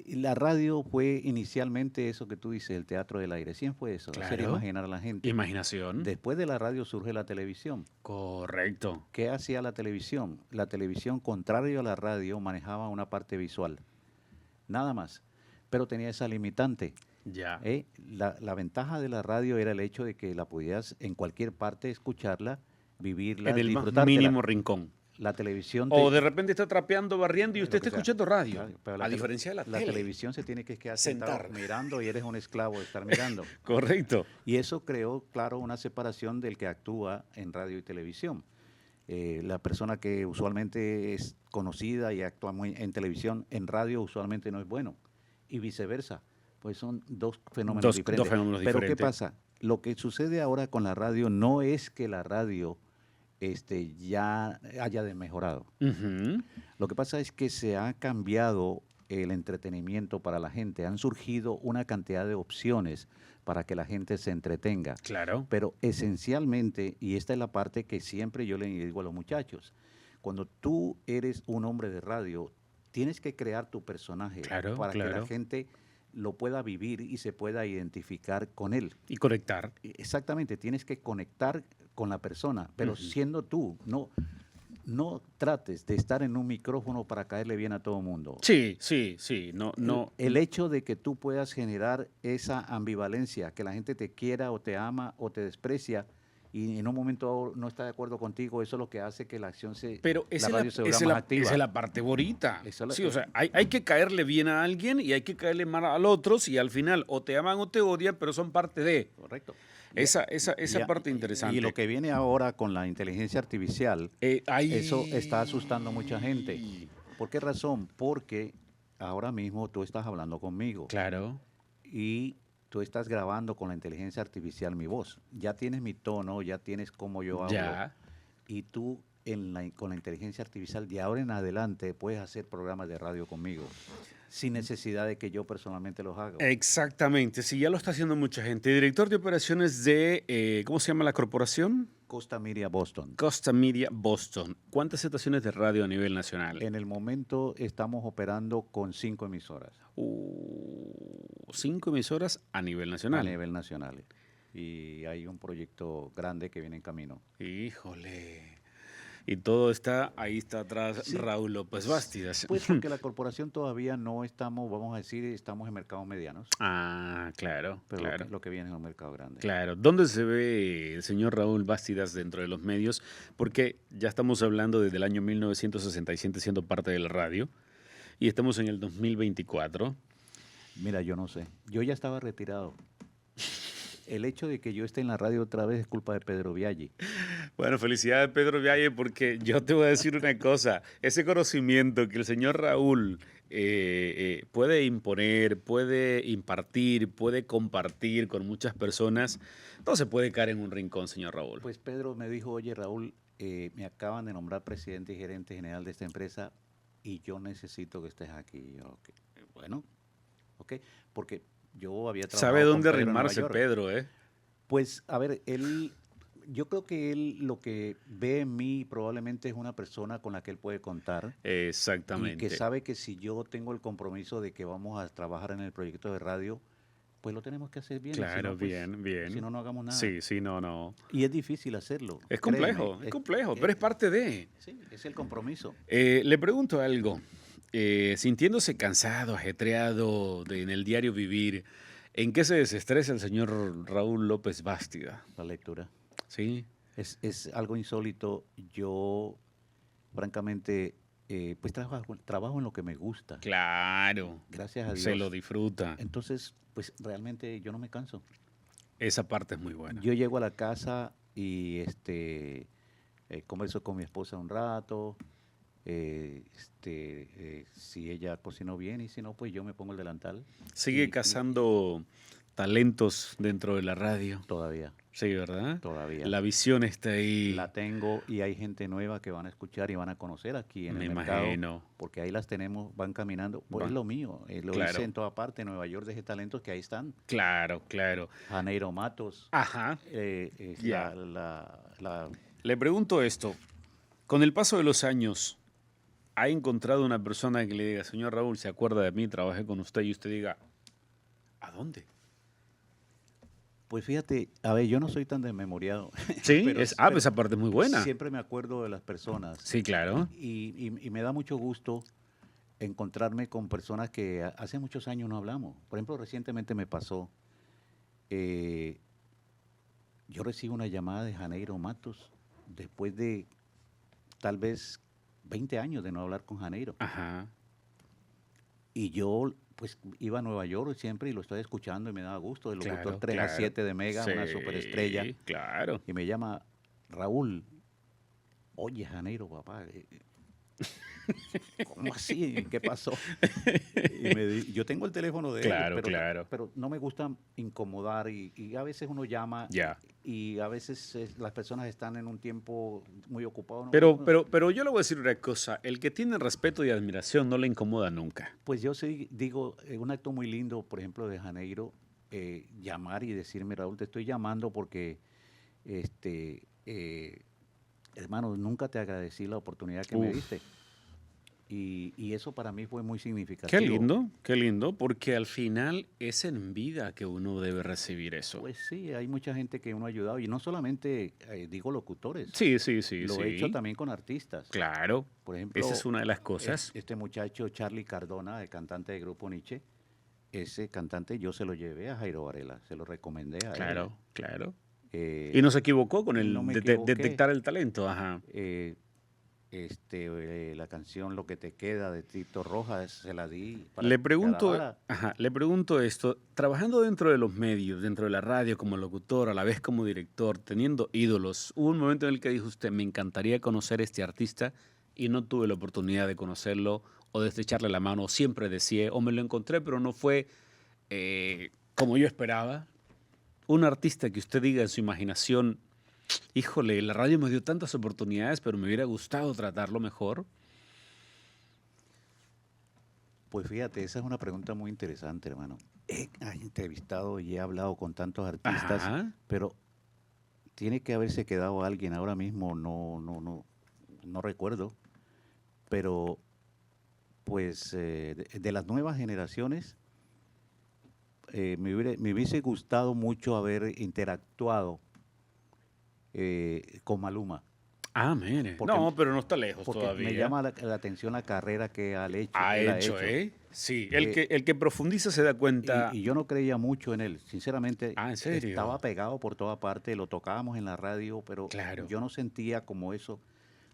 Y la radio fue inicialmente eso que tú dices, el teatro del aire. Siempre fue eso, hacer Claro. imaginar a la gente. Imaginación. Después de la radio surge la televisión. Correcto. ¿Qué hacía la televisión? La televisión, contrario a la radio, manejaba una parte visual. Nada más. Pero tenía esa limitante. Ya. La ventaja de la radio era el hecho de que la podías en cualquier parte escucharla, vivirla, En el más disfrutártela. mínimo rincón. La televisión... O de repente está trapeando, barriendo y lo usted que está sea. escuchando radio. Claro, pero A diferencia de la tele. televisión se tiene que quedar sentado Sentar. mirando y eres un esclavo de estar mirando. Correcto. Y eso creó, claro, una separación del que actúa en radio y televisión. La persona que usualmente es conocida y actúa muy en televisión, en radio usualmente no es bueno. Y viceversa. Pues son dos fenómenos diferentes. Dos fenómenos Pero diferentes. ¿qué pasa? Lo que sucede ahora con la radio no es que la radio ya haya mejorado. Ujú. Lo que pasa es que se ha cambiado el entretenimiento para la gente. Han surgido una cantidad de opciones para que la gente se entretenga. Claro. Pero esencialmente, y esta es la parte que siempre yo le digo a los muchachos, cuando tú eres un hombre de radio, tienes que crear tu personaje Claro, para que claro. la gente lo pueda vivir y se pueda identificar con él. Y conectar. Exactamente, tienes que conectar con la persona, pero Ujú. siendo tú, no trates de estar en un micrófono para caerle bien a todo el mundo. Sí, sí, sí. No, no. El hecho de que tú puedas generar esa ambivalencia, que la gente te quiera o te ama o te desprecia y en un momento no está de acuerdo contigo, eso es lo que hace que la acción Pero la esa radio se vuelva es más activa. esa es la parte bonita. Esa es la- Sí, o sea, hay que caerle bien a alguien y hay que caerle mal al otro y al final o te aman o te odian, pero son parte de. Correcto. Esa Ya, parte interesante. Y lo que viene ahora con la inteligencia artificial, Ahí- eso está asustando a mucha gente. ¿Por qué razón? Porque ahora mismo tú estás hablando conmigo Claro. y tú estás grabando con la inteligencia artificial mi voz. Ya tienes mi tono, ya tienes cómo yo hablo. Ya. Y tú con la inteligencia artificial de ahora en adelante puedes hacer programas de radio conmigo sin necesidad de que yo personalmente los haga. Exactamente. Sí, ya lo está haciendo mucha gente. Director de operaciones de, ¿cómo se llama la corporación? Costa Media Boston. Costa Media Boston. ¿Cuántas estaciones de radio a nivel nacional? En el momento estamos operando con 5 emisoras 5 emisoras a nivel a nacional. nivel nacional. Y hay un proyecto grande que viene en camino. Híjole. Y todo está, ahí está atrás Sí. Raúl López Bastidas. Pues porque la corporación todavía no estamos, vamos a decir, estamos en mercados medianos, Ah, claro, pero claro. lo que viene es un mercado grande. Claro, ¿dónde se ve el señor Raúl Bastidas dentro de los medios? Porque ya estamos hablando desde el año 1967 siendo parte de la radio y estamos en el 2024. Mira, yo no sé. Yo ya estaba retirado. El hecho de que yo esté en la radio otra vez es culpa de Pedro Viaggi. Bueno, felicidades Pedro Vialle, porque yo te voy a decir una cosa, ese conocimiento que el señor Raúl puede imponer, puede impartir, puede compartir con muchas personas, no se puede caer en un rincón, señor Raúl. Pues Pedro me dijo, oye Raúl, me acaban de nombrar presidente y gerente general de esta empresa y yo necesito que estés aquí. Y yo, "Ok". Bueno, ok, porque yo había trabajado ¿Sabe con dónde Pedro en Nueva arrimarse York. Pedro, eh? Pues, a ver, yo creo que él lo que ve en mí probablemente es una persona con la que él puede contar y Exactamente. que sabe que si yo tengo el compromiso de que vamos a trabajar en el proyecto de radio, pues lo tenemos que hacer bien. y si Claro, no, pues, bien, bien. Si no, no hagamos nada. Sí, sí, no. Y es difícil hacerlo. Es créeme, complejo, pero es parte de. Sí, es el compromiso. Le pregunto algo. Sintiéndose cansado, ajetreado en el diario vivir, ¿en qué se desestresa el señor Raúl López Bastida? La lectura. Sí, Es algo insólito. Yo, francamente, pues trabajo en lo que me gusta. claro. Gracias a Dios. Se lo disfruta. Entonces, pues realmente yo no me canso. Esa parte es muy buena. Yo llego a la casa y converso con mi esposa un rato. Si ella cocinó bien y si no, pues yo me pongo el delantal. Sigue y- cazando talentos dentro de la radio. Todavía, Sí, ¿verdad? todavía. La visión está ahí. La tengo y hay gente nueva que van a escuchar y van a conocer aquí en Me el mercado. imagino. Porque ahí las tenemos, van caminando. Pues Van. es lo mío. Lo Claro. hice en toda parte. En Nueva York dejé talentos que ahí están. Claro, claro. Janeiro Matos. Ajá. Es Ya. la Le pregunto esto. Con el paso de los años, ha encontrado una persona que le diga, señor Raúl, ¿se acuerda de mí? Trabajé con usted y usted diga, ¿a dónde? Pues fíjate, a ver, yo no soy tan desmemoriado, Sí, pero, pues esa parte es muy buena. siempre me acuerdo de las personas Sí, claro. y me da mucho gusto encontrarme con personas que hace muchos años no hablamos. Por ejemplo, recientemente me pasó, eh, yo recibo una llamada de Janeiro Matos después de tal vez 20 años de no hablar con Janeiro. Ajá. Y yo pues iba a Nueva York siempre y lo estoy escuchando y me daba gusto. El locutor Claro, 3 a claro. 7 de Mega, una Sí, superestrella. claro. Y me llama, Raúl, oye Janeiro, papá, ¿cómo así? ¿Qué pasó? Yo tengo el teléfono de Claro, él, claro. pero no me gusta incomodar y a veces uno llama Ya. y a veces las personas están en un tiempo muy ocupado. Pero yo le voy a decir una cosa, el que tiene respeto y admiración no le incomoda nunca. Pues yo sí digo, un acto muy lindo, por ejemplo, de Janeiro, llamar y decirme, Raúl, te estoy llamando porque, hermano, nunca te agradecí la oportunidad que me Uf. diste. Y eso para mí fue muy significativo. Qué lindo, porque al final es en vida que uno debe recibir eso. Pues sí, hay mucha gente que uno ha ayudado, y no solamente digo locutores, Sí, lo he hecho también con artistas. Claro, Por ejemplo, esa es una de las cosas. este muchacho Charlie Cardona, el cantante del grupo Nietzsche, ese cantante yo se lo llevé a Jairo Varela, se lo recomendé a él. Claro, claro. Eh, Y no se equivocó con el no me equivoqué. detectar el talento, ajá. La canción Lo que te queda de Tito Rojas se la di para Le que pregunto, grabara. le pregunto esto, trabajando dentro de los medios, dentro de la radio como locutor, a la vez como director, teniendo ídolos, hubo un momento en el que dijo usted, me encantaría conocer a este artista y no tuve la oportunidad de conocerlo o de estrecharle la mano, o siempre deseé, o me lo encontré, pero no fue como yo esperaba. Un artista que usted diga en su imaginación, híjole, la radio me dio tantas oportunidades, pero me hubiera gustado tratarlo mejor. Pues fíjate, esa es una pregunta muy interesante, hermano. He entrevistado y he hablado con tantos artistas, Ajá. pero tiene que haberse quedado alguien ahora mismo, no recuerdo, pero pues de las nuevas generaciones me hubiese gustado mucho haber interactuado con Maluma, Ah, mire. Porque- No, pero no está lejos porque todavía. me llama la atención la carrera que él Ha él ha hecho, hecho. ¿eh? Sí, Eh, el que profundiza se da cuenta. Y yo no creía mucho en él, sinceramente. Ah, ¿en serio? Estaba pegado por toda parte, lo tocábamos en la radio, pero Claro. yo no sentía como eso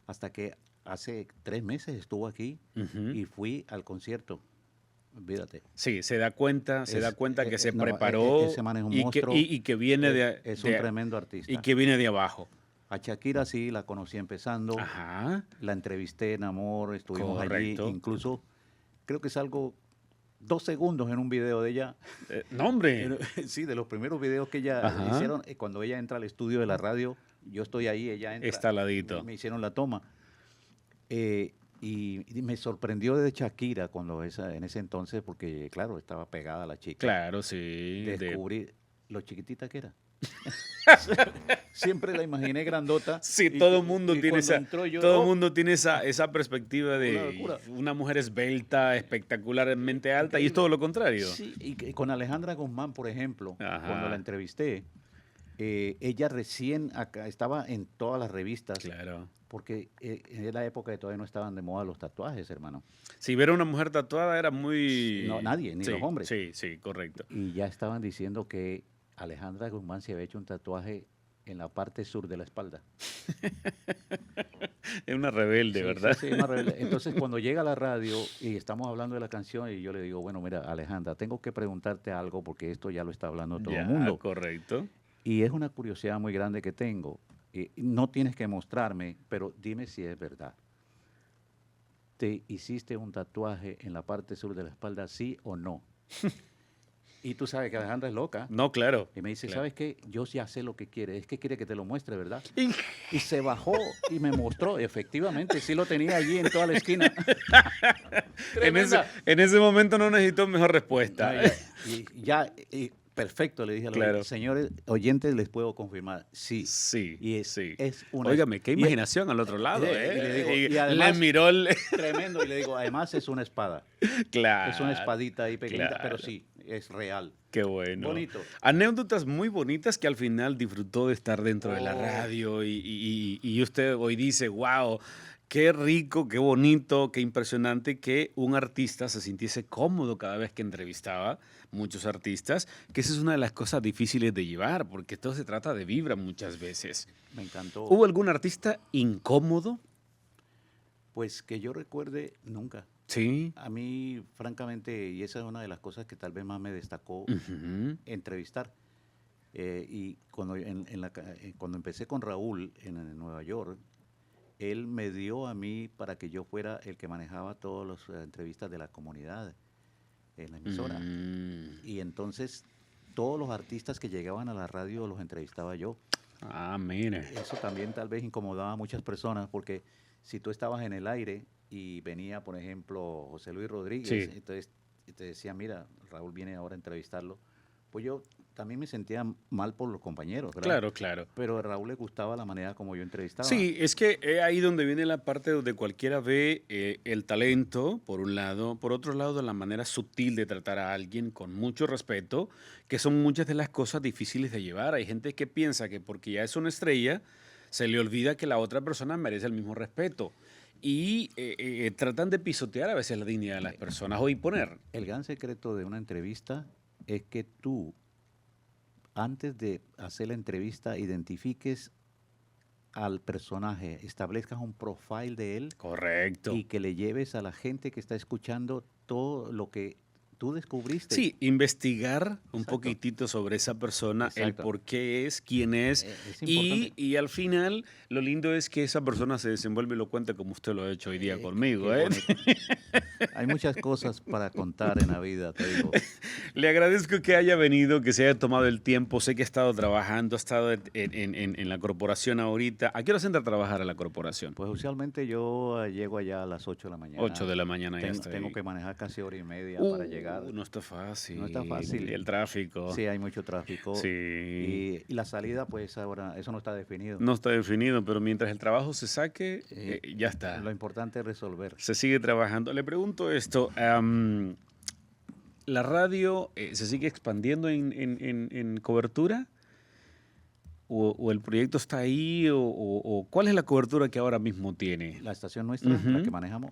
hasta que hace 3 meses estuvo aquí Ujú. y fui al concierto. Olvídate. Sí, se da cuenta que se no, preparó ese man es un y monstruo. y que viene Es un tremendo artista. y que viene de abajo. A Shakira sí, la conocí empezando, Ajá. la entrevisté en Amor, estuvimos Correcto. allí, incluso creo que salgo 2 segundos en un video de ella. No, hombre. Sí, de los primeros videos que ella Ajá. hicieron, cuando ella entra al estudio de la radio, yo estoy ahí, ella entra. Está al ladito. Me hicieron la toma. Y me sorprendió de Shakira en ese entonces, porque claro, estaba pegada la chica. Claro, sí. Descubrí lo chiquitita que era. Siempre la imaginé grandota. Sí, y todo el cu- mundo y tiene cuando esa, entró yo, todo ¡oh! el mundo tiene esa perspectiva Una de locura. una mujer esbelta, espectacularmente alta, y es todo lo contrario. Sí, y con Alejandra Guzmán, por ejemplo, Ajá. cuando la entrevisté, ella recién estaba en todas las revistas, Claro. porque en la época que todavía no estaban de moda los tatuajes, hermano. Si ver a una mujer tatuada era muy... No, nadie, ni Sí, los hombres. Sí, sí, correcto. Y ya estaban diciendo que Alejandra Guzmán se había hecho un tatuaje en la parte sur de la espalda. Es una rebelde, Sí, ¿verdad? sí, sí, una rebelde. Entonces, cuando llega a la radio y estamos hablando de la canción, y yo le digo, bueno, mira, Alejandra, tengo que preguntarte algo porque esto ya lo está hablando todo Ya, el mundo. correcto. Y es una curiosidad muy grande que tengo. No tienes que mostrarme, pero dime si es verdad. ¿Te hiciste un tatuaje en la parte sur de la espalda, sí o no? Y tú sabes que Alejandra es loca. No, claro. Y me dice, claro. ¿sabes qué? Yo ya sé lo que quiere. Es que quiere que te lo muestre, ¿verdad? Y- Y se bajó y me mostró. Efectivamente, sí lo tenía allí en toda la esquina. En ese momento no necesitó mejor respuesta. Y perfecto, le dije a los Claro. señores oyentes, les puedo confirmar, sí. Sí, Y sí. es una... Óigame, qué y- imaginación al otro lado, y le digo, ¿eh? y Le además, miró el... tremendo, y le digo, además es una espada. Es una Claro, espadita ahí pequeñita, pero claro. sí, es real. Qué bueno. Bonito. Anécdotas muy bonitas que al final disfrutó de estar dentro de la Oh, radio y usted hoy dice, wow, qué rico, qué bonito, qué impresionante que un artista se sintiese cómodo cada vez que entrevistaba muchos artistas, que esa es una de las cosas difíciles de llevar, porque todo se trata de vibra muchas veces. me encantó. ¿Hubo algún artista incómodo? Pues que yo recuerde, nunca. Sí. A mí, francamente, y esa es una de las cosas que tal vez más me destacó Ujú. entrevistar. Y cuando, cuando empecé con Raúl en Nueva York, él me dio a mí para que yo fuera el que manejaba todas las entrevistas de la comunidad en la emisora. Y entonces todos los artistas que llegaban a la radio los entrevistaba yo. Ah, mire. Eso también tal vez incomodaba a muchas personas porque si tú estabas en el aire y venía, por ejemplo, José Luis Rodríguez, Sí. entonces te decía, mira, Raúl viene ahora a entrevistarlo, pues yo también me sentía mal por los compañeros, ¿verdad? Claro, claro. Pero a Raúl le gustaba la manera como yo entrevistaba. Sí, es que ahí donde viene la parte donde cualquiera ve el talento, por un lado, por otro lado, la manera sutil de tratar a alguien con mucho respeto, que son muchas de las cosas difíciles de llevar. Hay gente que piensa que porque ya es una estrella, se le olvida que la otra persona merece el mismo respeto. Y tratan de pisotear a veces la dignidad de las personas o imponer. El gran secreto de una entrevista es que tú, antes de hacer la entrevista, identifiques al personaje, establezcas un profile de él Correcto. y que le lleves a la gente que está escuchando todo lo que tú descubriste. Sí, investigar un Exacto. poquitito sobre esa persona, el Exacto. por qué es, quién es, Es importante. y al final lo lindo es que esa persona se desenvuelve y lo cuenta como usted lo ha hecho hoy día conmigo. Qué ¿eh? bonito. Hay muchas cosas para contar en la vida, te digo. Le agradezco que haya venido, que se haya tomado el tiempo. Sé que ha estado trabajando, ha estado en la corporación ahorita. ¿A qué hora se entra a trabajar a la corporación? Pues usualmente yo llego allá a las 8 de la mañana. 8 de la mañana ya está Tengo ahí. que manejar casi hora y media para llegar. No está fácil. No está fácil. El tráfico. Sí, hay mucho tráfico. Sí. Y la salida, pues ahora, eso no está definido. No está definido, pero mientras el trabajo se saque, ya está. Lo importante es resolver. Se sigue trabajando. Le pregunto esto, ¿la radio se sigue expandiendo en cobertura? ¿O el proyecto está ahí? ¿O cuál es la cobertura que ahora mismo tiene? La estación nuestra, Ujú. la que manejamos,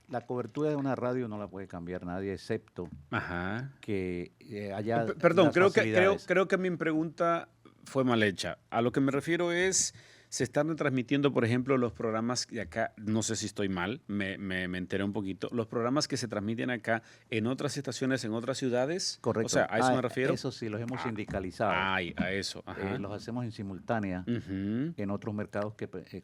la cobertura de una radio no la puede cambiar nadie, excepto Ajá. que haya Perdón, las creo facilidades. que mi pregunta fue mal hecha. A lo que me refiero es, se están retransmitiendo, por ejemplo, los programas de acá, no sé si estoy mal, me enteré un poquito, los programas que se transmiten acá en otras estaciones, en otras ciudades. Correcto. O sea, ¿a eso me refiero? Eso sí, los hemos Ah, sindicalizado. Ay, a eso. Ajá. Los hacemos en simultánea Ujú. en otros mercados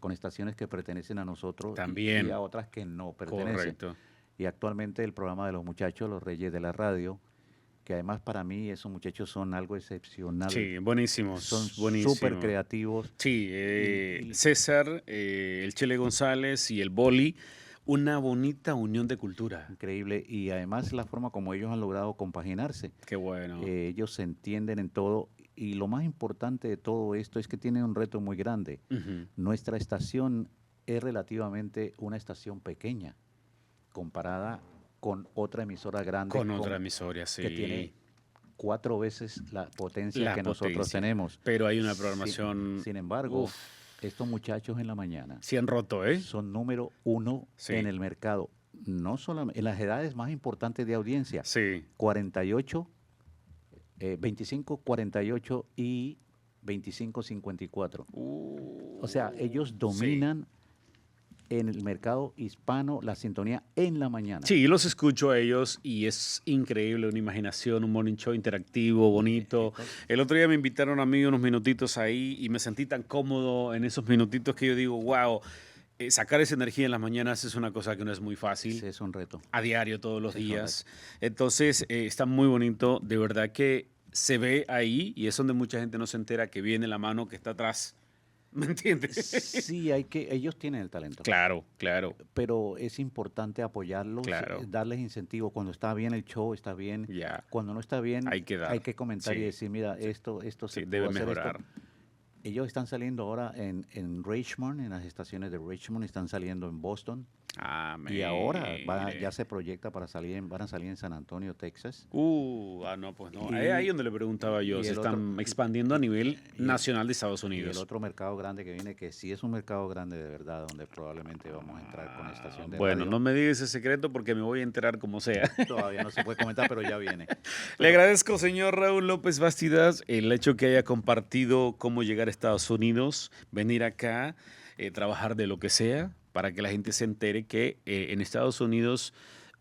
con estaciones que pertenecen a nosotros También. y a otras que no pertenecen. Correcto. Y actualmente el programa de los muchachos, los Reyes de la Radio, que además para mí esos muchachos son algo excepcional. Sí, buenísimos. Son buenísimos. súper creativos. Sí, Y- César, el Chele González y el Boli, una bonita unión de cultura. Increíble. Y además la forma como ellos han logrado compaginarse. Qué bueno. Ellos se entienden en todo. Y lo más importante de todo esto es que tienen un reto muy grande. Ujú. Nuestra estación es relativamente una estación pequeña comparada con otra emisora grande Con otra emisora, sí. que tiene 4 veces la potencia La que nosotros potencia. tenemos. Pero hay una programación. Sin embargo, Uf. estos muchachos en la mañana Sí han roto, ¿eh? son número 1 Sí. en el mercado. No solamente en las edades más importantes de audiencia. Sí. 48, 25, 48 y 25, 54. O sea, ellos dominan en el mercado hispano la sintonía en la mañana. Sí, los escucho a ellos y es increíble, una imaginación, un morning show interactivo, bonito. El otro día me invitaron a mí unos minutitos ahí y me sentí tan cómodo en esos minutitos que yo digo, wow, sacar esa energía en las mañanas es una cosa que no es muy fácil. Sí, es un reto. A diario, todos los Es días. Entonces, está muy bonito. De verdad que se ve ahí y es donde mucha gente no se entera que viene la mano que está atrás ¿me entiendes? Sí, ellos tienen el talento. Claro, claro, Pero es importante apoyarlos, claro. darles incentivo. Cuando está bien el show, está bien. Ya, Cuando no está bien, hay que hay dar. que comentar y Sí, decir, mira, sí, esto se sí, pudo debe hacer esto. mejorar. Ellos están saliendo ahora en Richmond, en las estaciones de Richmond, están saliendo en Boston. Ah, Y ahora ya mire. se proyecta van a salir en San Antonio, Texas. No, pues no. Ahí Y, donde le preguntaba yo, y se el otro, están expandiendo a nivel y el, nacional de Estados y el Unidos. otro mercado grande que viene, que sí es un mercado grande de verdad, donde probablemente vamos a entrar con estación de Bueno, radio. no me digas ese secreto porque me voy a enterar como sea. Todavía no se puede comentar, pero ya viene. Le Pero agradezco, señor Raúl López Bastidas, el hecho que haya compartido cómo llegar a Estados Unidos, venir acá, trabajar de lo que sea, para que la gente se entere que en Estados Unidos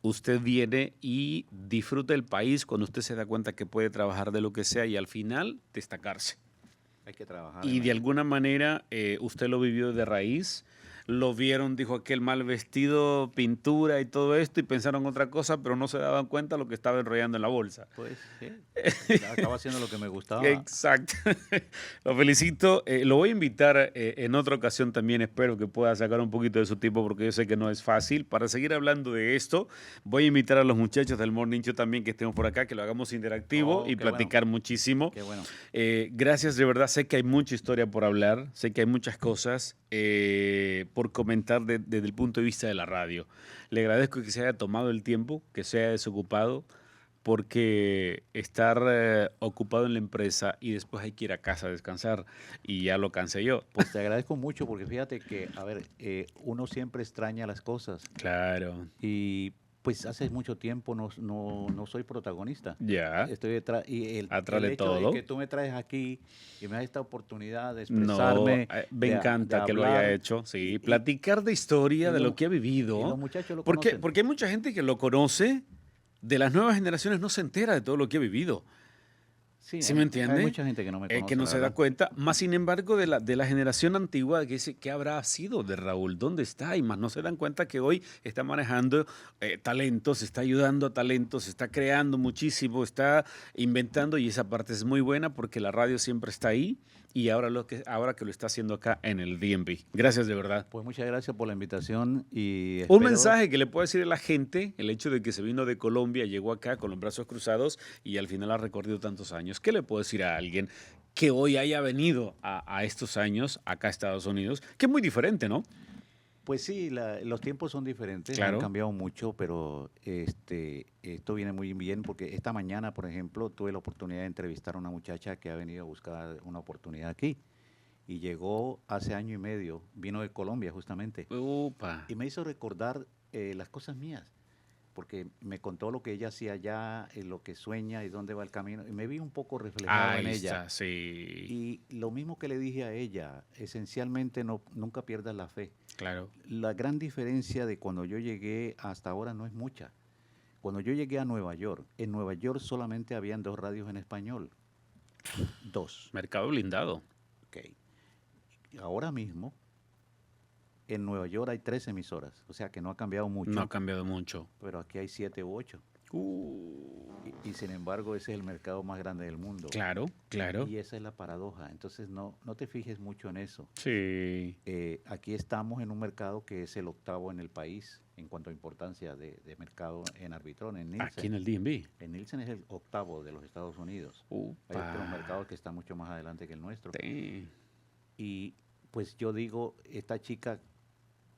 usted viene y disfruta el país cuando usted se da cuenta que puede trabajar de lo que sea y al final destacarse. hay que trabajar Y de alguna manera usted lo vivió de raíz, lo vieron, dijo aquel mal vestido, pintura y todo esto, y pensaron otra cosa, pero no se daban cuenta lo que estaba enrollando en la bolsa. Pues sí, acaba haciendo lo que me gustaba. Exacto. Lo felicito. Lo voy a invitar en otra ocasión también. Espero que pueda sacar un poquito de su tiempo porque yo sé que no es fácil. Para seguir hablando de esto, voy a invitar a los muchachos del Morning Show también que estemos por acá, que lo hagamos interactivo y Qué bueno, platicar muchísimo. qué bueno. Gracias, de verdad. Sé que hay mucha historia por hablar. Sé que hay muchas cosas por comentar desde el punto de vista de la radio. Le agradezco que se haya tomado el tiempo, que se haya desocupado porque estar ocupado en la empresa y después hay que ir a casa a descansar y ya lo cansé yo. Pues te agradezco mucho porque fíjate que, a ver, uno siempre extraña las cosas Claro, y pues hace mucho tiempo no soy protagonista. ya, Estoy detrás y atrás el de hecho de todo. que tú me traes aquí y me das esta oportunidad de No, expresarme, me de encanta que lo haya hablar hecho, sí, y, y, platicar de historia, y de lo lo- que ha y los vivido, muchachos lo porque, conocen. porque hay mucha gente que lo conoce, de las nuevas generaciones no se entera de todo lo que ha vivido. Sí, ¿Sí me hay entiende? mucha gente que no me Que conoce, no la se da verdad. cuenta. Más sin embargo, de la generación antigua, que dice, ¿qué habrá sido de Raúl? ¿Dónde está? Y más no se dan cuenta que hoy está manejando talentos, está ayudando a talentos, está creando muchísimo, está inventando y esa parte es muy buena porque la radio siempre está ahí y ahora que lo está haciendo acá en el DMV. Gracias de verdad. Pues muchas gracias por la invitación y Un espero. mensaje que le puedo decir a la gente, el hecho de que se vino de Colombia, llegó acá con los brazos cruzados y al final ha recorrido tantos años. ¿Qué le puedo decir a alguien que hoy haya venido a estos años acá a Estados Unidos? Que es muy diferente, ¿no? Pues sí, los tiempos son diferentes, han Claro. cambiado mucho, pero esto viene muy bien porque esta mañana, por ejemplo, tuve la oportunidad de entrevistar a una muchacha que ha venido a buscar una oportunidad aquí y llegó hace año y medio, vino de Colombia justamente Upa. y me hizo recordar las cosas mías, porque me contó lo que ella hacía allá, lo que sueña y dónde va el camino y me vi un poco reflejado en Ahí ella. está, sí. Y lo mismo que le dije a ella, esencialmente nunca pierdas la fe. Claro. La gran diferencia de cuando yo llegué hasta ahora no es mucha. Cuando yo llegué a Nueva York, en Nueva York solamente habían 2 radios en español. 2. Mercado blindado. Ok. Ahora mismo, en Nueva York hay 3 emisoras. O sea que no ha cambiado mucho. No ha cambiado mucho. Pero aquí hay 7 u 8. Y sin embargo, ese es el mercado más grande del mundo. Claro, claro. Y esa es la paradoja. Entonces, no te fijes mucho en eso. Sí. Aquí estamos en un mercado que es el 8º en el país en cuanto a importancia de mercado en Arbitron, en Nielsen. Aquí en el DMV. En Nielsen es el 8º de los Estados Unidos. Hay otros mercados que están mucho más adelante que el nuestro. Sí. Y pues yo digo, esta chica,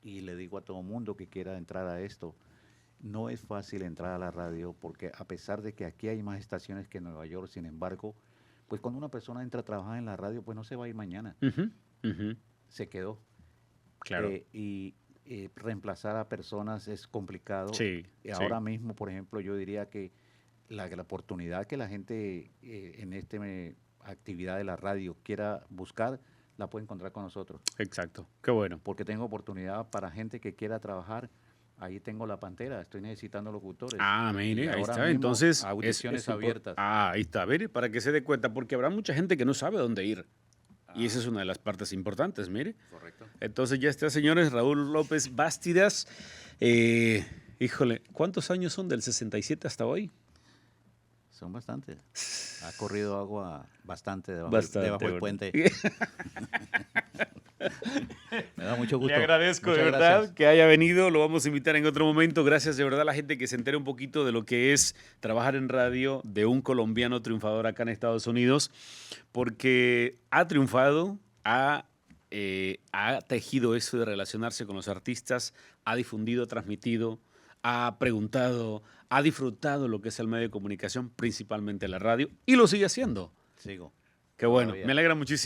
y le digo a todo mundo que quiera entrar a esto, no es fácil entrar a la radio porque a pesar de que aquí hay más estaciones que en Nueva York, sin embargo, pues cuando una persona entra a trabajar en la radio, pues no se va a ir mañana. Se quedó. Claro. Y reemplazar a personas es complicado. Sí. Ahora mismo, por ejemplo, yo diría que la oportunidad que la gente en esta actividad de la radio quiera buscar, la puede encontrar con nosotros. Exacto. Qué bueno. Porque tengo oportunidad para gente que quiera trabajar. Ahí tengo la Pantera, estoy necesitando locutores. Mire, ahí ahora está. mismo, Entonces, audiciones abiertas. Ahí está. Mire, para que se dé cuenta, porque habrá mucha gente que no sabe dónde ir. Y esa es una de las partes importantes, mire. Correcto. Entonces ya está, señores, Raúl López Bastidas. Híjole, ¿cuántos años son del 67 hasta hoy? Son bastantes. Ha corrido agua bastante Bastante, debajo del ¿verdad? puente. Me da mucho gusto. Le agradezco de Muchas verdad gracias. que haya venido. Lo vamos a invitar en otro momento. Gracias de verdad a la gente que se entere un poquito de lo que es trabajar en radio de un colombiano triunfador acá en Estados Unidos, porque ha triunfado, ha tejido eso de relacionarse con los artistas, ha difundido, ha transmitido, ha preguntado, ha disfrutado lo que es el medio de comunicación, principalmente la radio, y lo sigue haciendo. Sigo. Qué bueno, Todavía. me alegra muchísimo.